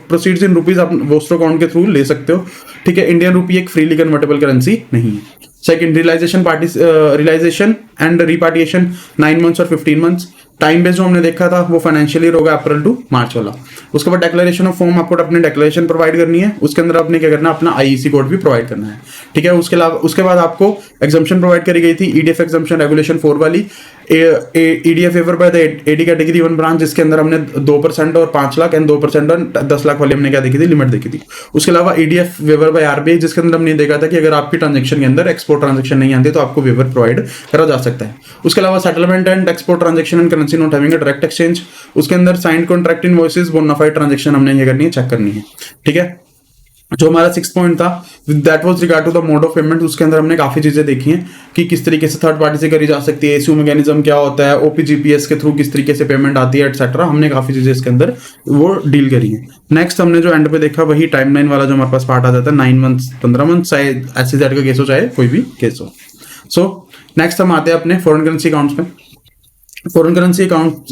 Speaker 1: प्रोसीड्स इन रुपीज आप वोस्ट्रो अकाउंट के थ्रू ले सकते हो। ठीक है, इंडियन रुपी एक फ्रीली कन्वर्टेबल करेंसी नहीं है। सेकंड, रियलाइजेशन एंड रिपार्टिशन 9 मंथ्स और 15 मंथ्स। टाइम बेस जो हमने देखा था वो फाइनेंशियल ईयर होगा अप्रैल टू मार्च वाला। उसके बाद डिक्लेरेशन ऑफ फॉर्म, आपको अपनी डिक्लेरेशन प्रोवाइड करनी है, उसके अंदर आपने क्या करना है, अपना आईईसी कोड भी प्रोवाइड करना है। ठीक है, उसके बाद आपको एग्जाम्पशन प्रोवाइड करी गई थी, ईडीएफ एग्जाम्पशन रेगुलेशन 4 वाली, EDF favour by the AD category 1 branch, जिसके अंदर हमने 2% और 5 लाख एंड 2% और 10 लाख वाली हमने क्या देखी थी, लिमिट देखी थी। उसके अलावा ईडीएफ वेवर बाय आरबीआई, जिसके अंदर हमने देखा था कि अगर आपकी ट्रांजेक्शन के अंदर एक्सपोर्ट ट्रांजेक्शन नहीं आती तो आपको वेवर प्रोवाइड करा जा सकता है। उसके अलावा settlement and export transaction and currency not having a direct exchange, उसके अंदर signed contract invoices bona fide transaction हमने ये करनी है, चेक करनी है। ठीक है, जो हमारा 6 पॉइंट था that was regard to the mode of payment, उसके अंदर हमने काफी चीजें देखी हैं कि किस तरीके से थर्ड पार्टी से करी जा सकती है, एसयू मैकेनिज्म क्या होता है, ओपीजीपीएस के थ्रू किस तरीके से पेमेंट आती है एटसेट्रा, हमने काफी चीजें इसके अंदर वो डील करी है। नेक्स्ट हमने जो एंड पे देखा वही टाइमलाइन वाला जो हमारे पास पार्ट आ जाता है, 9 मंथ्स 15 मंथ्स, चाहे एसईजेड का केस हो चाहे कोई भी केस हो। सो नेक्स्ट हम आते हैं अपने फॉरेन करेंसी अकाउंट्स में। फॉरेन करेंसी अकाउंट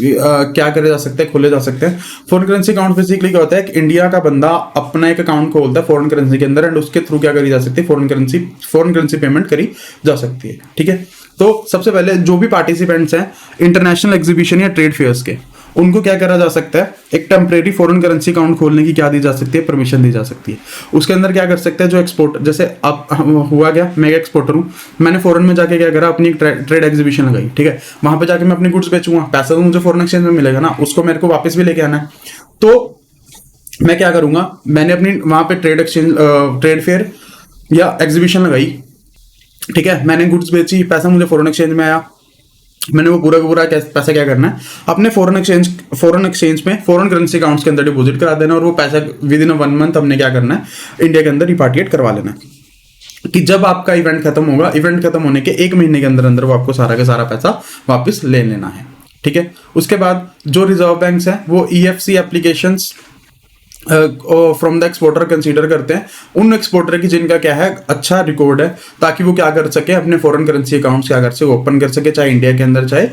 Speaker 1: क्या करे जा सकते हैं, खोले जा सकते हैं। फॉरेन करेंसी अकाउंट बेसिकली क्या होता है कि इंडिया का बंदा अपना एक अकाउंट खोलता है फॉरेन करेंसी के अंदर एंड उसके थ्रू क्या करी जा सकती है, फॉरेन करेंसी पेमेंट करी जा सकती है। ठीक है, तो सबसे पहले जो भी पार्टिसिपेंट्स हैं इंटरनेशनल एग्जीबिशन या ट्रेड फेयर्स के, उनको क्या करा जा सकता है, एक टेम्परेरी फॉरेन करेंसी अकाउंट खोलने की क्या दी जा सकती है, परमिशन दी जा सकती है। उसके अंदर क्या कर सकते हैं, जो एक्सपोर्ट, जैसे अब हुआ क्या, मैं एक एक्सपोर्टर हूँ, मैंने फॉरेन में जाके क्या करा, अपनी ट्रेड एग्जीबिशन लगाई। ठीक है, वहां पे जाके मैं अपनी गुड्स बेचूंगा, पैसा तो मुझे फॉरेन एक्सचेंज में मिलेगा ना, उसको मेरे को वापस भी लेके आना है। तो मैं क्या करूंगा, मैंने अपनी वहां पे ट्रेड फेयर या एग्जीबिशन लगाई। ठीक है, मैंने गुड्स बेची, पैसा मुझे फॉरेन एक्सचेंज में आया, मैंने वो पूरा का पूरा पैसा क्या करना है, अपने फॉरेन एक्सचेंज में फॉरेन करेंसी अकाउंट्स के अंदर डिपॉजिट करा देना, और वो पैसा विद इन 1 मंथ हमने क्या करना है, इंडिया के अंदर रिपार्टिएट करवा लेना है। कि जब आपका इवेंट खत्म होगा, इवेंट खत्म होने के 1 महीने के अंदर अंदर वो आपको सारा का सारा पैसा वापस ले लेना है। ठीक है, उसके बाद जो रिजर्व बैंक्स हैं वो EFC applications from the exporter consider करते हैं उन एक्सपोर्टर की जिनका क्या है अच्छा रिकॉर्ड है, ताकि वो क्या कर सके, अपने फॉरेन करेंसी अकाउंट्स क्या कर सके, ओपन कर सके, चाहे इंडिया के अंदर चाहे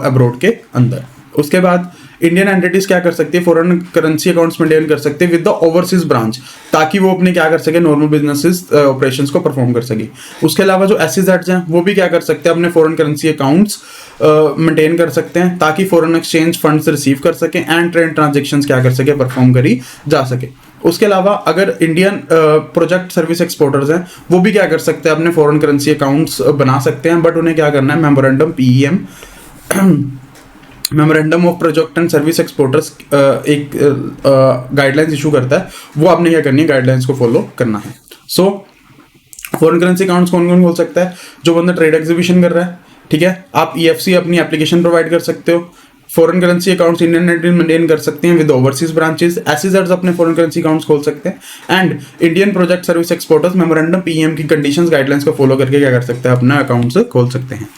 Speaker 1: अब्रॉड के अंदर। उसके बाद इंडियन एंटिटीज क्या कर सकती है, फॉरेन करेंसी अकाउंट्स मेंटेन कर सकते हैं विद द ओवरसीज ब्रांच, ताकि वो अपने क्या कर सके, नॉर्मल बिजनेसेस ऑपरेशंस को परफॉर्म कर सके। उसके अलावा जो एसईजेड्स हैं वो भी क्या कर सकते हैं, अपने फॉरेन करेंसी अकाउंट्स मेंटेन कर सकते हैं, ताकि फॉरेन एक्सचेंज फंड्स रिसीव कर सके एंड ट्रेड ट्रांजेक्शंस क्या कर सके, परफॉर्म करी जा सके। उसके अलावा अगर इंडियन प्रोजेक्ट सर्विस एक्सपोर्टर्स हैं वो भी क्या कर सकते हैं, अपने फॉरेन करेंसी अकाउंट्स बना सकते हैं, बट उन्हें क्या करना है, memorandum PEM memorandum of project and service exporters एक गाइडलाइंस इशू करता है, वो आपने क्या करनी है, गाइडलाइंस को फॉलो करना है। सो फॉरेन करेंसी अकाउंट्स कौन कौन खोल सकता है, जो बंदा ट्रेड एग्जीबिशन कर रहा है। ठीक है, आप ईएफसी अपनी एप्लीकेशन प्रोवाइड कर सकते हो, foreign currency accounts Indian entity maintain कर सकते हैं विद ओवरसीज ब्रांचेस, एसईजेड्स अपने फॉरेन करेंसी अकाउंट्स खोल सकते हैं and Indian project service exporters memorandum PM की कंडीशंस गाइडलाइंस को फॉलो करके क्या कर सकते हैं, अपना अकाउंट्स खोल सकते हैं।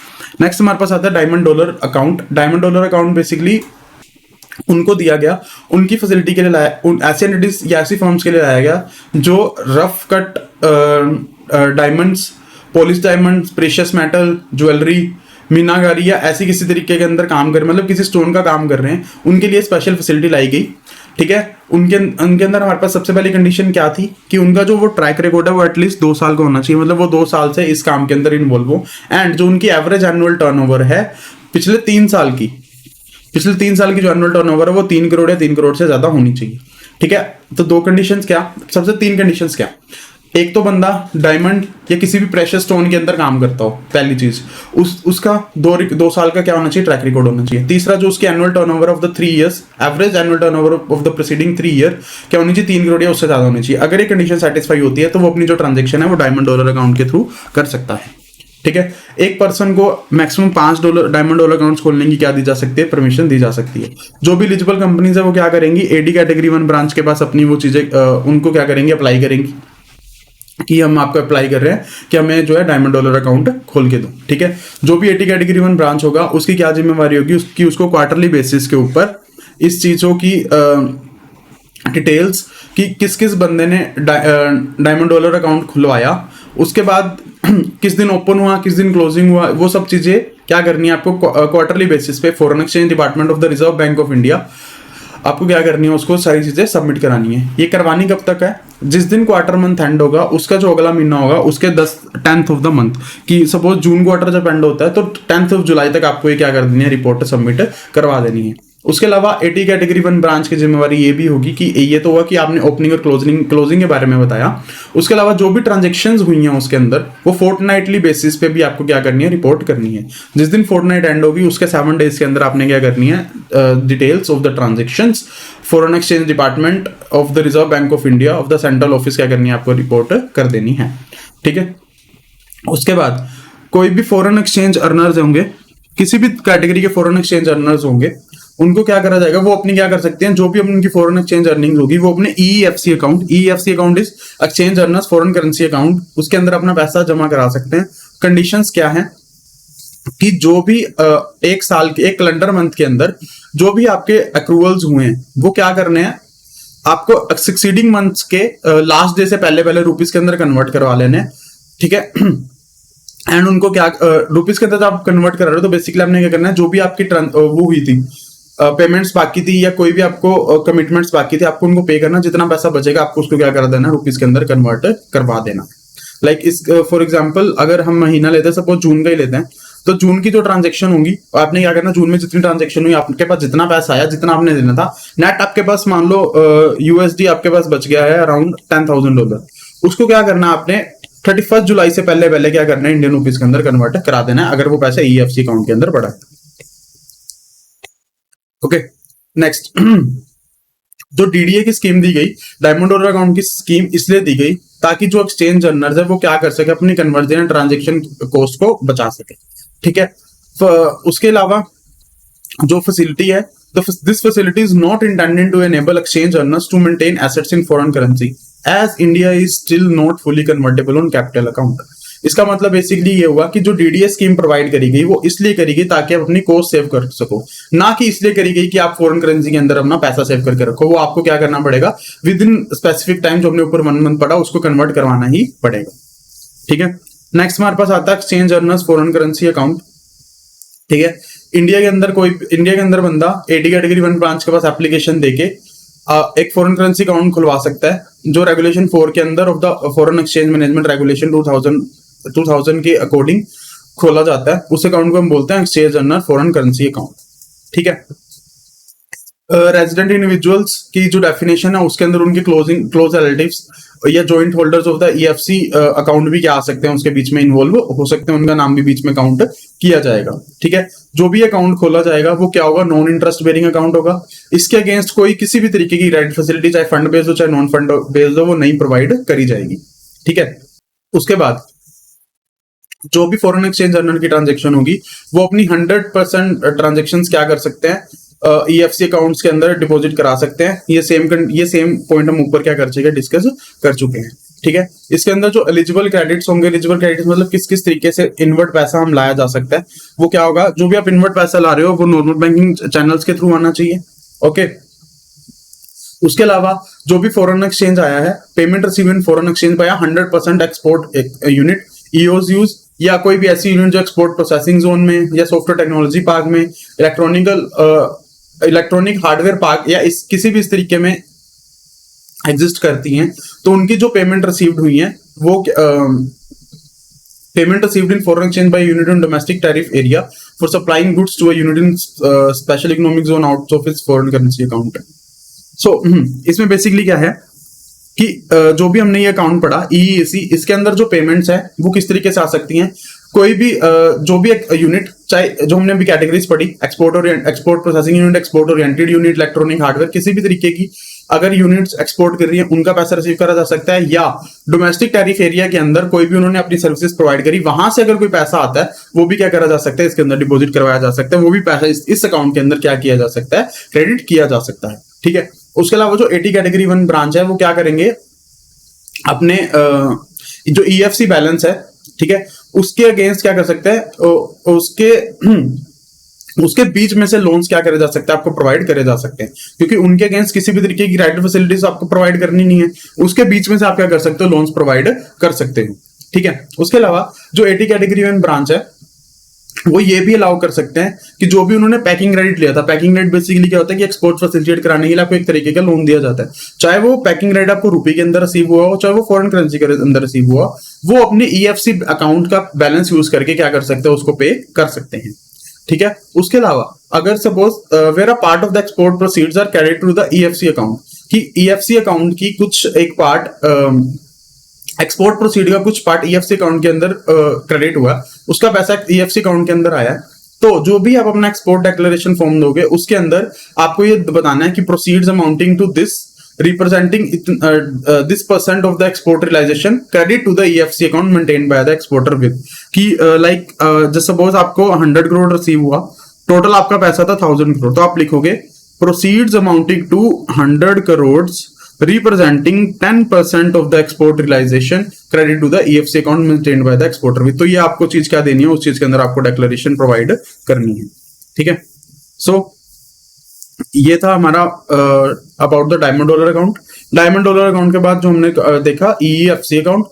Speaker 1: नेक्स्ट हमारे पास आता है diamond dollar account. Diamond dollar account basically उनको दिया गया, उनकी फैसिलिटी के लिए लाया, उन ऐसी एंटिटीज या ऐसी फर्म्स के लिए लाया गया जो rough cut diamonds, polish diamonds, precious metal, jewellery, meenakari या ऐसी किसी तरीके के अंदर काम कर, मतलब किसी स्टोन का काम कर रहे हैं, उनके लिए स्पेशल फैसिलिटी लाई गई। ठीक है, उनके अंदर हमारे पास सबसे पहली कंडीशन क्या थी कि उनका जो वो ट्रैक रिकॉर्ड है वो एटलीस्ट 2 साल का होना चाहिए, मतलब वो 2 साल से इस काम के अंदर इन्वॉल्व हो, एंड जो उनकी एवरेज एनुअल टर्नओवर है पिछले 3 साल की जो एनुअल टर्नओवर है वो 3 करोड़ या 3 करोड़ से ज्यादा होनी चाहिए। ठीक है, तो 2 कंडीशंस क्या, सबसे 3 कंडीशंस क्या, एक तो बंदा डायमंड या किसी भी प्रेशियस स्टोन के अंदर काम करता हो, पहली चीज उसका 2 साल का क्या होना चाहिए, ट्रैक रिकॉर्ड होना चाहिए। तीसरा, जो उसके annual turnover of the 3 years, average annual turnover of the preceding 3 year क्या होनी चाहिए, 3 करोड़ या उससे ज्यादा होनी चाहिए। अगर ये कंडीशन सेटिस्फाई होती है तो वो अपनी जो ट्रांजेक्शन है वो डायमंड डॉलर अकाउंट के थ्रू कर सकता है। ठीक है, एक पर्सन को मैक्सिमम $5 डायमंड डॉलर अकाउंट्स खोलने की क्या दी जा सकती है, परमिशन दी जा सकती है। जो भी एलिजिबल कंपनीज है वो क्या करेंगी, एडी कैटेगरी 1 ब्रांच के पास अपनी वो चीजें उनको क्या करेंगे, अप्लाई करेंगी कि हम आपको अप्लाई कर रहे हैं कि हमें जो है डायमंड डॉलर अकाउंट खोल के दो। ठीक है, जो भी एटी कैटेगरी 1 ब्रांच होगा उसकी क्या जिम्मेवारी होगी, उसकी उसको क्वार्टरली बेसिस के ऊपर इस चीजों की डिटेल्स कि किस किस बंदे ने डायमंड डॉलर अकाउंट खुलवाया, उसके बाद किस दिन ओपन हुआ, किस दिन क्लोजिंग हुआ, वो सब चीजें क्या करनी है आपको क्वार्टरली बेसिस पे foreign exchange department of the reserve bank of India आपको क्या करनी है, उसको सारी चीजें सबमिट करानी है। ये करवानी कब तक है, जिस दिन क्वार्टर मंथ एंड होगा उसका जो अगला महीना होगा उसके 10th ऑफ द मंथ की, सपोज जून क्वार्टर जब एंड होता है तो 10th ऑफ जुलाई तक आपको ये क्या कर देनी है, रिपोर्ट सबमिट करवा देनी है। उसके अलावा एटी कैटेगरी 1 ब्रांच की जिम्मेवारी ये भी होगी कि ये तो हुआ कि आपने ओपनिंग और क्लोजिंग के बारे में बताया, उसके अलावा जो भी ट्रांजेक्शन्स हुई हैं उसके अंदर वो फोर्टनाइटली बेसिस पे भी आपको क्या करनी है, रिपोर्ट करनी है। जिस दिन फोर्टनाइट एंड होगी उसके 7 डेज के अंदर आपने क्या करनी है, details of the transactions foreign exchange department of the reserve bank of India of the central office क्या करनी है, आपको रिपोर्ट कर देनी है। ठीक है, उसके बाद कोई भी फॉरेन एक्सचेंज अर्नर्स होंगे, किसी भी कैटेगरी के फॉरेन एक्सचेंज अर्नर्स होंगे, उनको क्या करा जाएगा, वो अपनी क्या कर सकते हैं, जो भी उनकी फॉरेन एक्सचेंज अर्निंग होगी वो अपने EEFC account, EEFC account is exchange earners foreign currency account, उसके अंदर अपना पैसा जमा करा सकते हैं। कंडीशंस क्या है कि जो भी एक साल के एक कैलेंडर मंथ के अंदर जो भी आपके अक्रूवल्स हुए हैं वो क्या करने हैं, आपको सक्सीडिंग मंथ्स के लास्ट डे से पहले पहले रुपीस के अंदर कन्वर्ट करवा लेने हैं। ठीक है, एंड उनको क्या रुपीस के अंदर आप कन्वर्ट करा रहे हो तो बेसिकली आपने क्या करना है, जो भी आपकी वो हुई थी पेमेंट्स बाकी थी या कोई भी आपको कमिटमेंट्स बाकी थे, आपको उनको पे करना, जितना पैसा बचेगा आपको उसको क्या कर देना, रुपीस के अंदर कन्वर्ट करवा देना। लाइक इस फॉर एग्जांपल अगर हम महीना लेते हैं, सपोज जून का ही लेते हैं, तो जून की जो ट्रांजेक्शन होंगी आपने क्या करना, जून में जितनी ट्रांजेक्शन हुई आपके पास जितना पैसा आया, जितना आपने देना था नेट, आपके पास मान लो USD आपके पास बच गया है अराउंड $10,000, उसको क्या करना आपने 31 जुलाई से पहले पहले क्या करना है, इंडियन रुपीस के अंदर कन्वर्ट करा देना है, अगर वो पैसा EFC अकाउंट के अंदर पड़ा है। ओके, नेक्स्ट जो DDA की स्कीम दी गई, डायमंड डॉलर अकाउंट की स्कीम इसलिए दी गई ताकि जो एक्सचेंज अर्नर्स है वो क्या कर सके, अपनी कन्वर्जन ट्रांजेक्शन कॉस्ट को बचा सके। ठीक है, उसके अलावा जो फैसिलिटी है, this facility is not intended to enable exchange earners to maintain assets in foreign currency as India is still not fully convertible on capital account. इसका मतलब बेसिकली ये हुआ कि जो DDA स्कीम प्रोवाइड करी गई वो इसलिए करी गई ताकि आप अपनी कॉस्ट सेव कर सको, ना कि इसलिए करी गई कि आप फॉरेन करेंसी के अंदर अपना पैसा सेव करके रखो। वो आपको क्या करना पड़ेगा, विद इन स्पेसिफिक टाइम जो अपने ऊपर 1 मंथ पड़ा उसको कन्वर्ट करवाना ही पड़ेगा। ठीक है, नेक्स्ट हमारे पास आता है exchange earners foreign currency account. ठीक है, इंडिया के अंदर बंदा एटी कैटेगरी 1 ब्रांच के पास एप्लीकेशन देके एक फॉरेन करेंसी अकाउंट खुलवा सकता है, जो रेगुलेशन 4 के अंदर of the foreign exchange management regulation 2000 के अकॉर्डिंग खोला जाता है। उस अकाउंट को हम बोलते हैं exchange earner foreign currency account. ठीक है, रेजिडेंट इंडिविजुअल्स की जो डेफिनेशन है उसके अंदर उनके क्लोज रिलेटिव्स या joint holders of the EFC account भी क्या आ सकते हैं, उसके बीच में इन्वॉल्व हो सकते हैं, उनका नाम भी बीच में काउंट किया जाएगा। ठीक है, जो भी अकाउंट खोला जाएगा वो क्या होगा, नॉन इंटरेस्ट बेरिंग अकाउंट होगा। इसके अगेंस्ट कोई किसी भी तरीके की क्रेडिट फैसिलिटी, चाहे फंड बेस्ड हो चाहे नॉन फंड बेस्ड हो, वो नहीं प्रोवाइड करी जाएगी। ठीक है, उसके बाद जो भी फॉरेन एक्सचेंज अर्नर की ट्रांजेक्शन होगी वो अपनी 100% ट्रांजेक्शंस क्या कर सकते हैं, EFC अकाउंट्स के अंदर डिपॉजिट करा सकते हैं। ये सेम पॉइंट हम ऊपर क्या कर चुके हैं, डिस्कस कर चुके हैं। ठीक है, इसके अंदर जो एलिजिबल क्रेडिट्स होंगे, एलिजिबल क्रेडिट्स मतलब किस किस तरीके से इनवर्ट पैसा हम लाया जा सकता है, वो क्या होगा, जो भी आप इनवर्ट पैसा ला रहे हो वो नॉर्मल बैंकिंग चैनल्स के थ्रू आना चाहिए। ओके, उसके अलावा जो भी फॉरेन एक्सचेंज आया है, payment receive in foreign exchange पाया 100% एक्सपोर्ट यूनिट EOS यूज, या कोई भी ऐसी यूनिट जो एक्सपोर्ट प्रोसेसिंग जोन में या सॉफ्टवेयर टेक्नोलॉजी पार्क में, इलेक्ट्रॉनिक हार्डवेयर पार्क या किसी भी इस तरीके में एग्जिस्ट करती हैं, तो उनकी जो पेमेंट रिसीव्ड हुई है वो payment received in foreign exchange by unit in domestic tariff area for supplying goods to a unit in special economic zone out of its foreign currency account. So इसमें basically क्या है कि जो भी हमने ये अकाउंट पढ़ा ईईसी, इसके अंदर जो पेमेंट्स है वो किस तरीके से आ सकती हैं। कोई भी जो भी एक यूनिट, चाहे जो हमने अभी कैटेगरीज पढ़ी, export processing unit, export oriented unit, electronic hardware, किसी भी तरीके की अगर यूनिट्स एक्सपोर्ट कर रही है उनका पैसा रिसीव करा जा सकता है, या डोमेस्टिक टैरिफ एरिया के अंदर कोई भी उन्होंने अपनी सर्विसेज प्रोवाइड करी, वहां से अगर कोई पैसा आता है वो भी क्या करा जा सकता है, इसके अंदर डिपॉजिट करवाया जा सकता है, वो भी पैसा इस अकाउंट के अंदर क्या किया जा सकता है, क्रेडिट किया जा सकता है। ठीक है, उसके अलावा जो 80 कैटेगरी 1 ब्रांच है वो क्या करेंगे, अपने जो ईएफसी बैलेंस है, ठीक है, उसके अगेंस्ट क्या कर सकते हैं, उसके उसके बीच में से लोन्स क्या करे जा सकते हैं, आपको प्रोवाइड करे जा सकते हैं, क्योंकि उनके अगेंस्ट किसी भी तरीके की क्रेडिट फैसिलिटीज आपको प्रोवाइड करनी नहीं है, उसके बीच में से आप क्या कर सकते हो, लोन्स प्रोवाइड कर सकते हो। ठीक है, उसके अलावा जो 80 कैटेगरी 1 ब्रांच है वो ये भी अलाउ कर सकते हैं कि जो भी उन्होंने पैकिंग क्रेडिट लिया था, पैकिंग क्रेडिट बेसिकली क्या होता है कि एक्सपोर्ट फैसिलिटेट कराने के लिए आपको एक तरीके का लोन दिया जाता है, चाहे वो पैकिंग क्रेडिट आपको रुपए के अंदर रिसीव हुआ हो, चाहे वो फॉरेन करेंसी के अंदर रिसीव हुआ, वो अपने ईएफसी अकाउंट का बैलेंस यूज करके क्या कर सकते हैं, उसको पे कर सकते हैं। ठीक है, उसके अलावा अगर suppose where a part of the export proceeds are carried through the EFC account, कि ईएफसी अकाउंट की कुछ एक पार्ट, एक्सपोर्ट प्रोसीड का कुछ पार्ट ईएफसी अकाउंट के अंदर क्रेडिट हुआ, उसका पैसा ईएफसी अकाउंट के अंदर आया, तो जो भी आप अपना एक्सपोर्ट डिक्लेरेशन फॉर्म दोगे उसके अंदर आपको ये बताना है कि proceeds amounting to this representing this percent of the export realization credit to the EFC account maintained by the exporter with, कि like just suppose आपको 100 करोड़ रिसीव हुआ, टोटल आपका पैसा था 1000 करोड़, तो आप लिखोगे proceeds amounting to 100 crores representing 10% of the export realization credit to the EFC account maintained by the exporter with। तो ये आपको चीज क्या देनी है, उस चीज के अंदर आपको डिक्लेरेशन प्रोवाइड करनी है। ठीक है, सो ये था हमारा about the diamond dollar account. Diamond dollar account के बाद जो हमने देखा EFC account,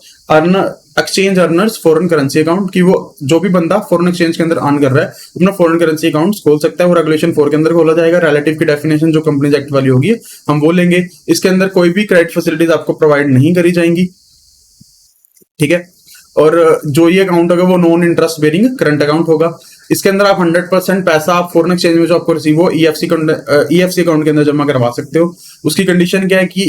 Speaker 1: exchange earners foreign currency account, की वो जो भी बंदा फॉरेन एक्सचेंज के अंदर अर्न कर रहा है अपना फॉरेन करेंसी अकाउंट खोल सकता है, वो रेगुलेशन 4 के अंदर खोला जाएगा। रिलेटिव की डेफिनेशन जो कंपनीज एक्ट वाली होगी हम वो लेंगे, इसके अंदर कोई भी क्रेडिट फैसिलिटीज आपको प्रोवाइड नहीं करी जाएंगी। ठीक है, और जो ये अकाउंट होगा वो non interest bearing current account होगा, इसके अंदर आप 100% पैसा आप फॉरेन एक्सचेंज में जो आपको रिसीव हो ईएफसी अकाउंट के अंदर जमा करवा सकते हो। उसकी कंडीशन क्या है कि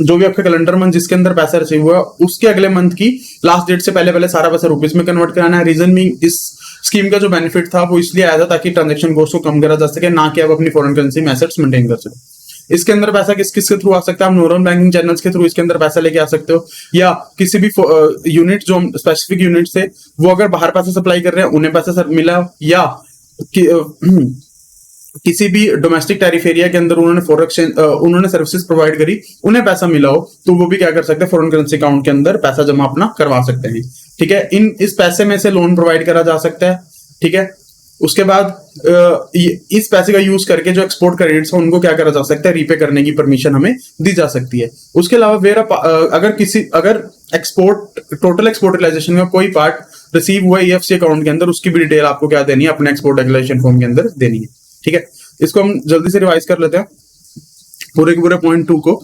Speaker 1: जो भी आपका कैलेंडर मंथ जिसके अंदर पैसा रिसीव हुआ उसके अगले मंथ की लास्ट डेट से पहले पहले सारा पैसा रुपीज में कन्वर्ट कराना है। रीजन मीन इस स्कीम का जो बेनिफिट था वो इसलिए आया था ताकि ट्रांजेक्शन कॉस्ट को कम करा जा सके, ना कि आप अपनी फॉरेन करेंसी में एसेट्स मेंटेन कर सके। इसके अंदर पैसा किस किस के थ्रू आ सकता है, आप नॉर्मल बैंकिंग चैनल्स के थ्रू इसके अंदर पैसा लेके आ सकते हो, या किसी भी यूनिट जो स्पेसिफिक यूनिट से वो अगर बाहर पैसा सप्लाई कर रहे हैं उन्हें पैसा मिला, या किसी भी डोमेस्टिक टैरिफ एरिया के अंदर उन्होंने फॉरेन एक्सचेंज उन्होंने सर्विसेज प्रोवाइड करी उन्हें पैसा मिला हो, तो वो भी क्या कर सकते हैं, फॉरेन करेंसी अकाउंट के अंदर पैसा जमा अपना करवा सकते हैं। ठीक है, इस पैसे में से लोन प्रोवाइड करा जा सकता है। ठीक है, उसके बाद इस पैसे का यूज करके जो एक्सपोर्ट क्रेडिट्स है उनको क्या करा जा सकता है, रीपे करने की परमिशन हमें दी जा सकती है। उसके अलावा अगर टोटल एक्सपोर्ट रियलाइजेशन का कोई पार्ट रिसीव हुआ ईएफसी अकाउंट के अंदर, उसकी भी डिटेल आपको क्या देनी है, अपने एक्सपोर्ट डिक्लेरेशन फॉर्म के अंदर देनी है। ठीक है, इसको हम जल्दी से रिवाइज कर लेते हैं पूरे के पूरे पॉइंट 2 को।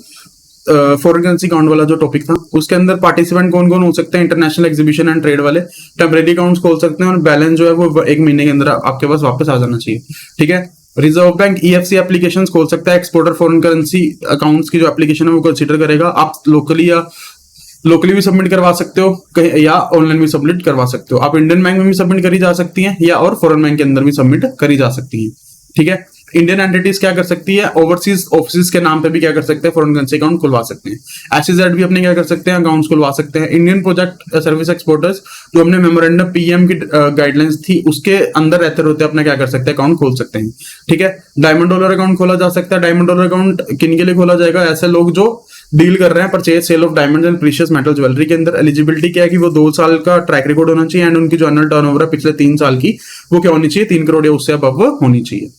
Speaker 1: फॉरेन करेंसी अकाउंट वाला जो टॉपिक था उसके अंदर पार्टिसिपेंट कौन कौन हो सकते हैं, इंटरनेशनल एग्जीबिशन एंड ट्रेड वाले टेम्परेरी अकाउंट्स खोल सकते हैं, और बैलेंस जो है वो 1 महीने के अंदर आपके पास वापस आ जाना चाहिए। ठीक है, रिजर्व बैंक ईएफसी एप्लीकेशन खोल सकता है, एक्सपोर्टर फॉरेन करेंसी अकाउंट्स की जो एप्लीकेशन है वो कंसीडर करेगा। आप लोकली भी सबमिट करवा सकते हो या ऑनलाइन भी सबमिट करवा सकते हो। आप इंडियन बैंक में भी सबमिट करी जा सकती हैं या और फॉरेन बैंक के अंदर भी सबमिट करी जा सकती हैं। ठीक है, इंडियन एंटिटीज क्या कर सकती है, ओवरसीज ऑफिस के नाम पे भी क्या कर सकते हैं, फॉरेन करेंसी अकाउंट खुलवा सकते हैं। एसईजेड भी अपने क्या कर सकते हैं, अकाउंट्स खुलवा सकते हैं। इंडियन प्रोजेक्ट सर्विस एक्सपोर्टर्स जो हमने मेमोरेंडम पीएम की गाइडलाइंस थी उसके अंदर रहते रहते अपना क्या कर सकते हैं, अकाउंट खोल सकते हैं। ठीक है, डायमंड डॉलर अकाउंट खोला जा सकता है। डायमंड डॉलर अकाउंट किन के लिए खोला जाएगा, ऐसे लोग जो डील कर रहे हैं purchase sale of diamond and precious metal jewellery के अंदर। एलिजिबिलिटी क्या है कि वो 2 साल का ट्रैक रिकॉर्ड होना चाहिए, एंड उनकी जो एनुअल टर्नओवर है पिछले 3 साल की वो क्या होनी चाहिए, 3 करोड़ या उससे अबव होनी चाहिए।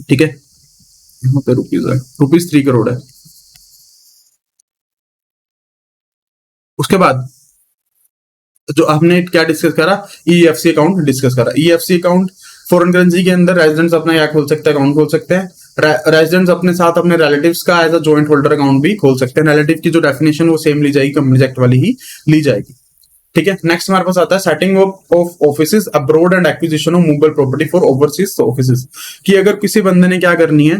Speaker 1: ठीक है, यहाँ पे रुपीज 3 करोड़ है। उसके बाद जो हमने क्या डिस्कस करा, ईएफसी अकाउंट डिस्कस करा। ईएफसी अकाउंट फॉरेन करेंसी के अंदर रेजिडेंट्स अपना क्या खोल सकते हैं, अकाउंट खोल सकते हैं। रेजिडेंट्स अपने साथ अपने रिलेटिव्स का as a joint holder account भी खोल सकते हैं। रिलेटिव की जो डेफिनेशन वो सेम ली जाएगी, कंपनीज एक्ट वाली ही ली जाएगी। ठीक है, नेक्स्ट हमारे पास आता है setting of offices abroad and acquisition of movable property for overseas offices, कि अगर किसी बंदे ने क्या करनी है,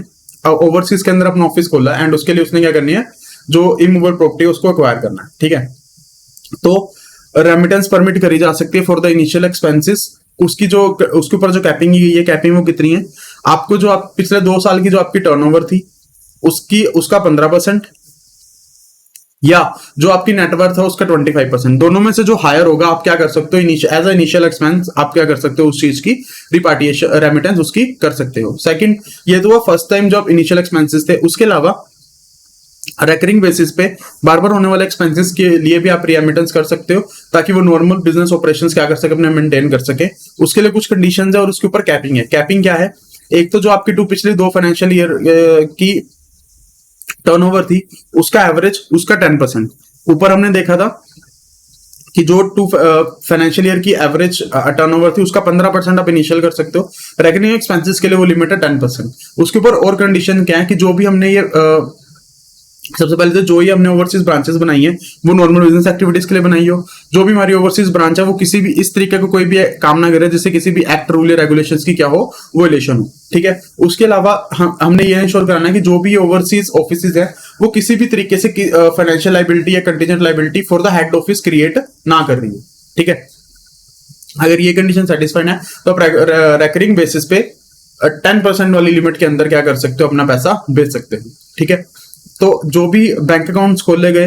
Speaker 1: ओवरसीज के अंदर अपना ऑफिस खोला एंड उसके लिए उसने क्या करनी है, जो इमूवेबल प्रॉपर्टी है उसको एक्वायर करना है, ठीक है। तो रेमिटेंस परमिट करी जा सकती है फॉर द इनिशियल एक्सपेंसेस। उसके ऊपर जो कैपिंग की गई है, कैपिंग वो कितनी है, आपको जो आप पिछले 2 साल की जो आपकी टर्नओवर थी उसका 15%, या जो आपकी नेटवर्थ है उसका 25%। दोनों में से जो हायर होगा आप क्या कर सकते हो, एज ए इनिशियल एक्सपेंस आप क्या कर सकते हो, उस चीज की रिपार्टिएशन रेमिटेंस उसकी कर सकते हो। सेकंड, ये तो फर्स्ट टाइम जो आप इनिशियल एक्सपेंसेस थे। उसके अलावा रेकरिंग बेसिस पे बार बार होने वाले एक्सपेंसेस के लिए भी आप रेमिटेंस कर सकते हो, ताकि वो नॉर्मल बिजनेस ऑपरेशंस क्या कर सके, अपने मेंटेन कर सके। उसके लिए कुछ कंडीशंस है और उसके ऊपर कैपिंग है। कैपिंग क्या है, एक तो जो आपकी पिछले 2 फाइनेंशियल ईयर की टर्नओवर थी उसका एवरेज, उसका 10%। ऊपर हमने देखा था कि जो 2 फाइनेंशियल ईयर की एवरेज टर्नओवर थी उसका 15% आप इनिशियल कर सकते हो। रेकरिंग एक्सपेंसेस के लिए वो लिमिट है 10%। उसके ऊपर और कंडीशन क्या है कि जो भी हमने ये सबसे पहले तो जो ही हमने ओवरसीज ब्रांचेस बनाई है वो नॉर्मल बिजनेस एक्टिविटीज के लिए बनाई हो। जो भी हमारी ओवरसीज ब्रांच है वो किसी भी इस तरीके का कोई भी काम ना करे जिससे किसी भी एक्ट, रूल या रेगुलेशंस की क्या हो, वोलेशन हो, ठीक है। उसके अलावा हमने ये इंश्योर कराना है कि जो भी ओवरसीज ऑफिसेज है वो किसी भी तरीके से फाइनेंशियल लाइबिलिटी या contingent liability for the head office create ना कर रही है, ठीक है। अगर ये कंडीशन सेटिस्फाइड है तो आप रेकरिंग बेसिस पे 10% वाली लिमिट के अंदर क्या कर सकते हो, अपना पैसा भेज सकते हो, ठीक है। तो जो भी बैंक अकाउंट्स खोले गए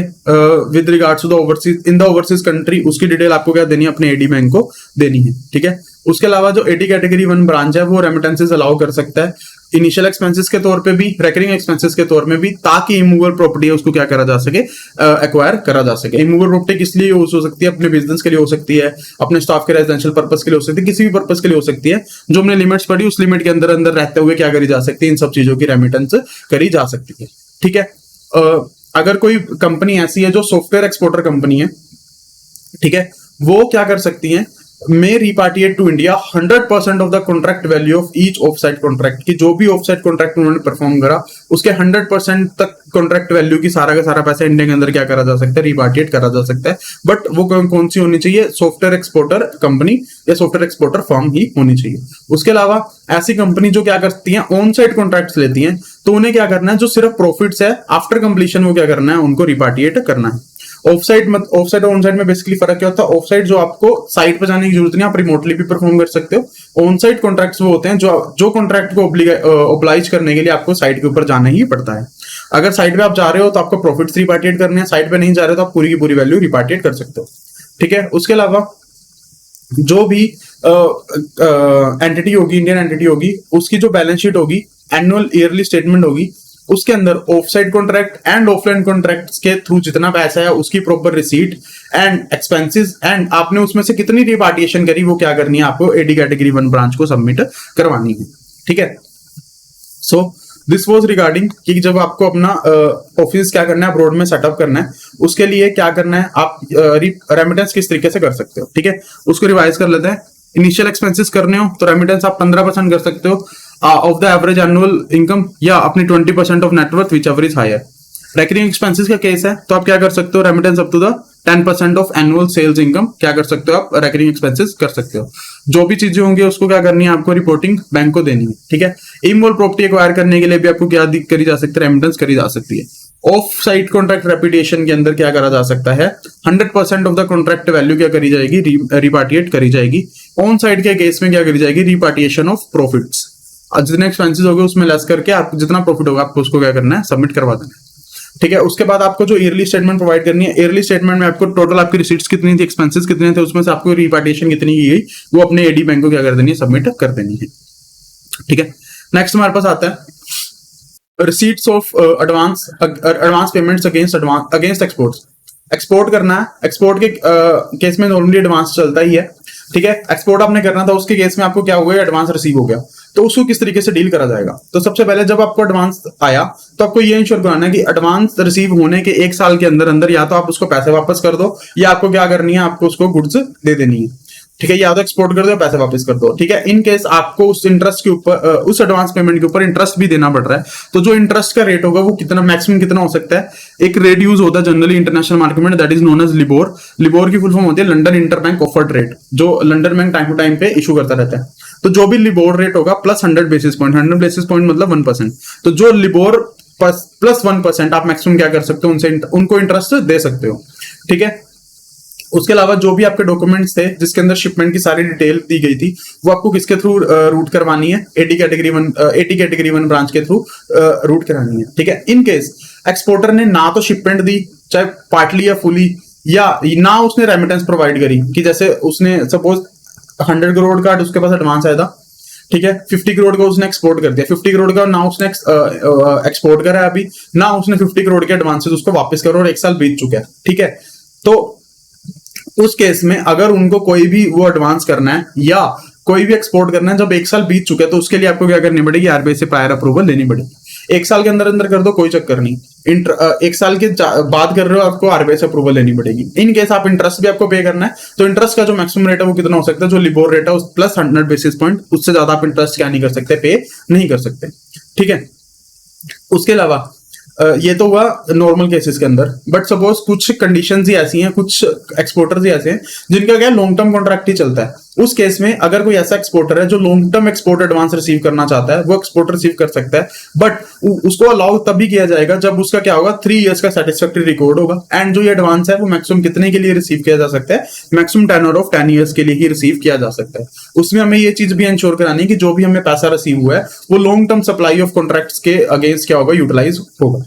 Speaker 1: with regards to the overseas in the overseas country, उसकी डिटेल आपको क्या देनी है, अपने एडी बैंक को देनी है, ठीक है। उसके अलावा जो एडी कैटेगरी 1 ब्रांच है वो रेमिटेंसेस अलाउ कर सकता है इनिशियल एक्सपेंसेस के तौर पे भी, रेकरिंग एक्सपेंसेस के तौर में भी, ताकि इमूवेबल प्रॉपर्टी है उसको क्या करा जा सके, एक्वायर करा जा सके। इमूवेबल प्रॉपर्टी किस लिए यूज हो सकती है, अपने बिजनेस के लिए हो सकती है, अपने स्टाफ के रेजिडेंशियल पर्पस के लिए हो सकती है, किसी भी पर्पस के लिए हो सकती है। जो हमने लिमिट्स पढ़ी उस लिमिट के अंदर अंदर रहते हुए क्या करी जा सकती है, इन सब चीजों की रेमिटेंस करी जा सकती है, ठीक है। अगर कोई कंपनी ऐसी है जो सॉफ्टवेयर एक्सपोर्टर कंपनी है, ठीक है, वो क्या कर सकती है, may repatriate to India 100% of the contract value of each offsite contract, कि जो भी ऑफसाइट कॉन्ट्रैक्ट उन्होंने परफॉर्म करा उसके 100% तक कॉन्ट्रैक्ट वैल्यू की सारा का सारा पैसा इंडिया के अंदर क्या करा जा सकता है, रिपार्टिएट करा जा सकता है। बट वो कौन सी होनी चाहिए, सॉफ्टवेयर एक्सपोर्टर कंपनी या सॉफ्टवेयर एक्सपोर्टर फर्म ही होनी चाहिए। उसके अलावा ऐसी कंपनी जो क्या करती है, ऑन साइट कॉन्ट्रैक्ट्स लेती हैं, तो उन्हें क्या करना है, जो सिर्फ प्रॉफिट्स है आफ्टर कंप्लीशन वो क्या करना है, उनको रिपार्टिएट करना है। ऑफसाइट और ऑनसाइट में बेसिकली फर्क क्या होता है, ऑफसाइट जो आपको साइट पर जाने की जरूरत नहीं, आप रिमोटली भी परफॉर्म कर सकते हो। ऑनसाइट कॉन्ट्रैक्ट्स वो होते हैं जो कॉन्ट्रैक्ट को ओब्लाइज करने के लिए आपको साइट के ऊपर जाना ही पड़ता है। अगर साइट पे आप जा रहे हो तो आपको प्रॉफिट्स रिपार्टिएट करने हैं, साइट पे नहीं जा रहे हो तो आप पूरी की पूरी वैल्यू रिपार्टिएट कर सकते हो, ठीक है। उसके अलावा जो भी एंटिटी होगी, इंडियन एंटिटी होगी, उसकी जो बैलेंस शीट होगी, एनुअल ईयरली स्टेटमेंट होगी, उसके अंदर offsite contract and offline contracts के थ्रू जितना पैसा है उसकी proper receipt and expenses and आपने उसमें से कितनी रिपार्टिशन करी वो क्या करनी है, आपको एडी कैटेगरी 1 ब्रांच को सबमिट करवानी है, ठीक है। सो दिस वाज रिगार्डिंग कि जब आपको अपना ऑफिस क्या करना है, अब्रॉड में सेटअप करना है, उसके लिए क्या करना है, आप रेमिटेंस किस तरीके से कर सकते हो, ठीक है। उसको रिवाइज कर लेते हैं। इनिशियल एक्सपेंसेस करने हो तो रेमिटेंस आप 15% कर सकते हो of the average annual income, या अपनी 20% of net worth whichever is higher. Recurring expenses का केस है तो आप क्या कर सकते हो, remittance up to the 10% of annual sales income क्या कर सकते हो, आप रेकरिंग एक्सपेंसेस कर सकते हो। जो भी चीजें होंगी उसको क्या करनी है, आपको रिपोर्टिंग बैंक को देनी है, ठीक है। इमूवेबल प्रॉपर्टी एक्वायर करने के लिए भी आपको क्या करी जा सकती है, रेमिटेंस करी जा सकती है। ऑफ साइट कॉन्ट्रैक्ट रेपुटेशन के अंदर क्या करा जा सकता है, 100% ऑफ द कॉन्ट्रैक्ट वैल्यू क्या करी जाएगी, रिपार्टिएट करी जाएगी। ऑन साइट के केस में क्या करी जाएगी, रिपार्टिएशन ऑफ प्रॉफिट्स, जितने एक्सपेंसेस होंगे उसमें लेस करके आपको जितना प्रॉफिट होगा आपको उसको क्या करना है, सबमिट करवा देना है, ठीक है। उसके बाद आपको जो ईयरली स्टेटमेंट प्रोवाइड करनी है, ईयरली स्टेटमेंट में आपको टोटल आपकी रिसीट्स कितनी थी, एक्सपेंसेस कितने थे, उसमें से आपको रिपार्टिशन कितनी की गई वो अपने एडी बैंक को क्या कर देनी है, सबमिट कर देनी है, ठीक है। नेक्स्ट हमारे पास आता है receipts of advance payments against exports. Export करना है, एक्सपोर्ट के केस में नॉर्मली एडवांस चलता ही है, ठीक है। एक्सपोर्ट आपने करना था उसके केस में आपको क्या हो गया, एडवांस रिसीव हो गया, तो उसको किस तरीके से डील करा जाएगा। तो सबसे पहले जब आपको एडवांस आया तो आपको ये इंश्योर कराना है कि एडवांस रिसीव होने के 1 साल के अंदर अंदर या तो आप उसको पैसे वापस कर दो, या आपको क्या करनी है, आपको उसको गुड्स दे देनी है, ठीक है। या तो एक्सपोर्ट कर दो, पैसे वापस कर दो, ठीक है। इन केस आपको उस इंटरेस्ट के ऊपर, उस एडवांस पेमेंट के ऊपर इंटरेस्ट भी देना पड़ रहा है, तो जो इंटरेस्ट का रेट होगा वो कितना, मैक्सिमम कितना हो सकता है। एक रेट यूज होता है जनरली इंटरनेशनल मार्केट में, that is known as LIBOR. LIBOR की फुल फॉर्म होती है लंडन इंटरबैंक ऑफर्ड रेट, जो London bank time to time पे इशू करता रहता है। तो जो भी लिबोर रेट होगा plus 100 basis point, 100 basis point मतलब 1%। तो जो लिबोर +1% आप मैक्सिमम क्या कर सकते हो, उनसे उनको इंटरेस्ट दे सकते हो। ठीक है, उसके अलावा जो भी आपके डॉक्यूमेंट्स थे जिसके अंदर शिपमेंट की सारी डिटेल दी गई थी, वो आपको किसके थ्रू रूट करवानी है, एटी कैटेगरी वन ब्रांच के थ्रू रूट करानी है। ठीक है, इन केस एक्सपोर्टर ने ना तो शिपमेंट दी, चाहे पार्टली या फुली, या ना उसने रेमिटेंस प्रोवाइड करी, कि जैसे उसने सपोज 100 करोड़ का उसके पास एडवांस आया था, ठीक है, 50 करोड़ का उसने एक्सपोर्ट कर दिया, 50 करोड़ का ना उसने एक्सपोर्ट करा है अभी, ना उसने 50 करोड़ के एडवांसेस उसको वापस करो, और 1 साल बीत चुका है। ठीक है, तो उस केस में अगर उनको कोई भी वो एडवांस करना है या कोई भी एक्सपोर्ट करना है जब 1 साल बीत चुके हैं, तो उसके लिए आपको क्या करनी पड़ेगी, आरबीआई से प्रायर अप्रूवल लेनी पड़ेगी। 1 साल के अंदर अंदर कर दो, कोई चक्कर नहीं। 1 साल के बाद कर रहे हो, आपको आरबीआई से अप्रूवल लेनी पड़ेगी। इन केस आप इंटरेस्ट भी आपको पे करना है, तो इंटरेस्ट का जो मैक्सिमम रेट है वो कितना हो सकता है, जो लिबोर रेट है उस प्लस 100 बेसिस पॉइंट, उससे ज्यादा आप इंटरेस्ट क्या नहीं कर सकते, पे नहीं कर सकते। ठीक है, उसके अलावा ये तो हुआ नॉर्मल केसेस के अंदर, बट सपोज कुछ कंडीशंस ही ऐसी हैं, कुछ एक्सपोर्टर्स ही ऐसे हैं जिनका क्या लॉन्ग टर्म कॉन्ट्रैक्ट ही चलता है। उस केस में अगर कोई ऐसा एक्सपोर्टर है जो long term export advance receive करना चाहता है, वो एक्सपोर्ट रिसीव कर सकता है, बट उसको अलाउ तभी किया जाएगा जब उसका क्या होगा, 3 इयर्स का सेटिस्फैक्टरी रिकॉर्ड होगा। एंड जो ये एडवांस है वो मैक्सिमम कितने के लिए रिसीव किया जा सकता है, मैक्सिमम टेन्योर ऑफ 10 इयर्स के लिए ही रिसीव किया जा सकता है। उसमें हमें ये चीज भी इंश्योर करानी है कि जो भी हमें पैसा रिसीव हुआ है वो long term supply of contracts के अगेंस्ट क्या होगा, यूटिलाइज होगा,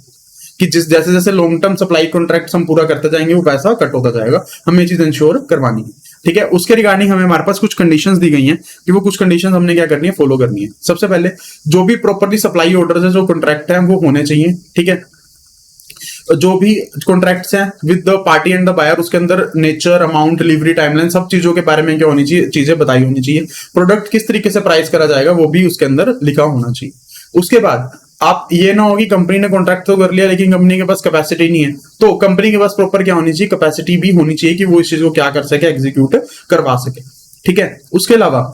Speaker 1: कि जैसे जैसे लॉन्ग टर्म सप्लाई कॉन्ट्रैक्ट हम पूरा करते जाएंगे वो पैसा कट होता जाएगा, हमें ये चीज इंश्योर करवानी है। ठीक है, उसके रिगार्डिंग हमारे पास कुछ कंडीशंस दी गई हैं कि वो कुछ कंडीशंस हमने क्या करनी है, फॉलो करनी है। सबसे पहले जो भी प्रॉपरली सप्लाई ऑर्डर्स है, जो कॉन्ट्रैक्ट है वो होने चाहिए। ठीक है, जो भी कॉन्ट्रैक्ट्स हैं with the party and the buyer, उसके अंदर नेचर, अमाउंट, डिलीवरी टाइमलाइन, सब चीजों के बारे में क्या होनी चाहिए, चीजें बताई होनी चाहिए। प्रोडक्ट किस तरीके से प्राइस करा जाएगा वो भी उसके अंदर लिखा होना चाहिए। उसके बाद आप ये ना हो कि कंपनी ने कॉन्ट्रैक्ट तो कर लिया लेकिन कंपनी के पास कैपेसिटी नहीं है, तो कंपनी के पास प्रॉपर क्या होनी चाहिए, कैपेसिटी भी होनी चाहिए कि वो इस चीज को क्या कर सके, एग्जीक्यूट करवा सके। ठीक है, उसके अलावा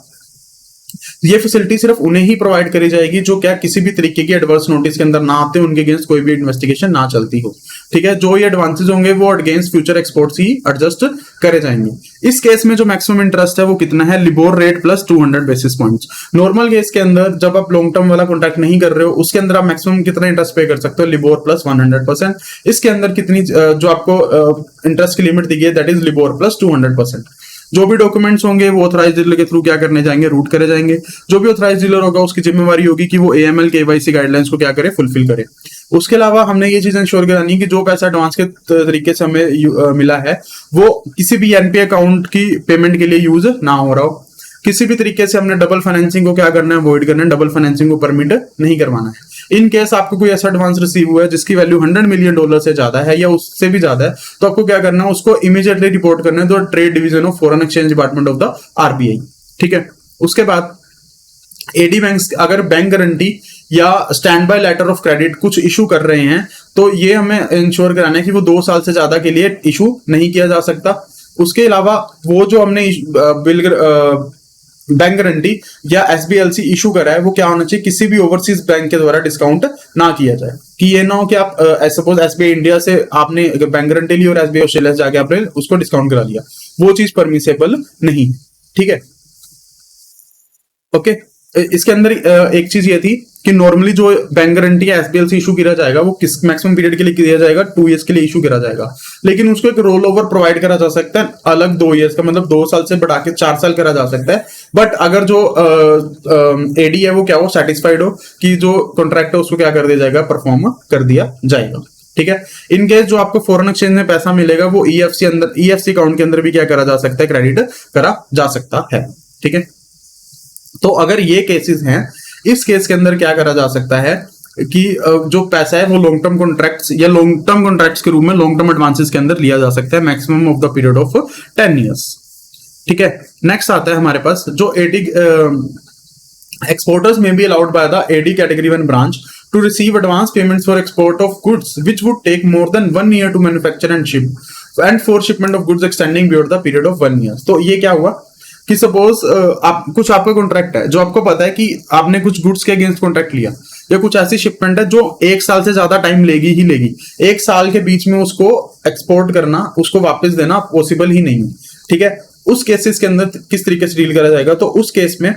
Speaker 1: ये फैसिलिटी सिर्फ उन्हें ही प्रोवाइड करी जाएगी जो क्या किसी भी तरीके की एडवर्स नोटिस के अंदर ना आते, उनके अगेंस्ट कोई भी इन्वेस्टिगेशन ना चलती हो। ठीक है, जो ये एडवांसेस होंगे वो अगेंस्ट फ्यूचर एक्सपोर्ट्स ही एडजस्ट करे जाएंगे। इस केस में जो मैक्सिमम इंटरेस्ट है वो कितना है, LIBOR rate plus 200 basis points. Normal case के अंदर जब आप लॉन्ग टर्म वाला कॉन्ट्रैक्ट नहीं कर रहे हो उसके अंदर आप मैक्सिमम कितना इंटरेस्ट पे कर सकते हो, लिबोर प्लस 100%। इसके अंदर कितनी जो आपको इंटरेस्ट की लिमिट दी गई है दैट इज लिबोर प्लस 200%। जो भी डॉक्यूमेंट्स होंगे वो ऑथराइज डीलर के थ्रू क्या करने जाएंगे, रूट करे जाएंगे। जो भी ऑथराइज डीलर होगा उसकी जिम्मेवारी होगी कि वो AML KYC गाइडलाइंस को क्या करे, फुलफिल करे। उसके अलावा हमने ये चीज इंश्योर करानी है कि जो पैसा एडवांस के तरीके से हमें मिला है वो किसी भी NPA अकाउंट की पेमेंट के लिए यूज ना हो रहा हो। किसी भी तरीके से हमने डबल फाइनेंसिंग को क्या करना है, अवॉइड करना है, डबल फाइनेंसिंग को परमिट नहीं करवाना है। इन केस आपको कोई ऐसा एडवांस रिसीव हुआ है जिसकी वैल्यू $100 मिलियन से ज्यादा है या उससे भी ज्यादा है, तो आपको क्या करना है, उसको इमीडिएटली रिपोर्ट करना है, तो trade division of foreign exchange department of the RBI। ठीक है, उसके बाद एडी बैंक्स अगर बैंक गारंटी या stand by letter of credit कुछ इशू कर रहे हैं तो ये हमें इंश्योर कराना है कि वो 2 साल से ज्यादा के लिए इशू नहीं किया जा सकता। उसके अलावा वो जो हमने बैंक गारंटी या SBLC इशू करा है वो क्या होना चाहिए, किसी भी ओवरसीज बैंक के द्वारा डिस्काउंट ना किया जाए। कि ये ना हो कि आप सपोज SBI इंडिया से आपने बैंक गारंटी ली और SBI ऑस्ट्रेलिया से जाके आपने उसको डिस्काउंट करा लिया, वो चीज परमिसेबल नहीं। ठीक है, ओके। इसके अंदर एक चीज ये थी कि नॉर्मली जो बैंक गारंटी या SBLC इशू किया जाएगा वो किस मैक्सिमम पीरियड के लिए किया जाएगा, 2 इयर्स के लिए इशू करा जाएगा, लेकिन उसको एक रोल ओवर प्रोवाइड करा जा सकता है अलग 2 इयर्स का, मतलब 2 साल से बढ़ा के 4 साल करा जा सकता है। बट अगर जो एडी है वो क्या हो, सेटिस्फाइड हो कि जो कॉन्ट्रैक्ट है उसको क्या कर दिया जाएगा, परफॉर्म कर दिया जाएगा। ठीक है, इन केस जो आपको फॉरेन एक्सचेंज में पैसा मिलेगा वो EFC अकाउंट के अंदर भी क्या करा जा सकता है, क्रेडिट करा जा सकता है। ठीक है, तो अगर ये केसेस हैं, इस केस के अंदर क्या करा जा सकता है कि जो पैसा है वो लॉन्ग टर्म कॉन्ट्रैक्ट्स या लॉन्ग टर्म कॉन्ट्रैक्ट्स के रूप में लॉन्ग टर्म एडवांसेस के अंदर लिया जा सकता है, maximum of the period of 10 years. ठीक है, नेक्स्ट आता है हमारे पास जो AD exporters may be allowed by the AD category 1 branch to receive advance payments for export of goods which would take more than 1 year to manufacture and ship and for shipment of goods extending beyond the period of 1 year। तो ये क्या हुआ कि suppose आप कुछ आपका contract है जो आपको पता है कि आपने कुछ गुड्स के अगेंस्ट कॉन्ट्रैक्ट लिया, या कुछ ऐसी शिपमेंट है जो 1 साल से ज्यादा टाइम लेगी ही लेगी, 1 साल के बीच में उसको एक्सपोर्ट करना, उसको वापस देना पॉसिबल ही नहीं है। ठीक है, उस केसेस के अंदर किस तरीके से डील करा जाएगा, तो उस केस में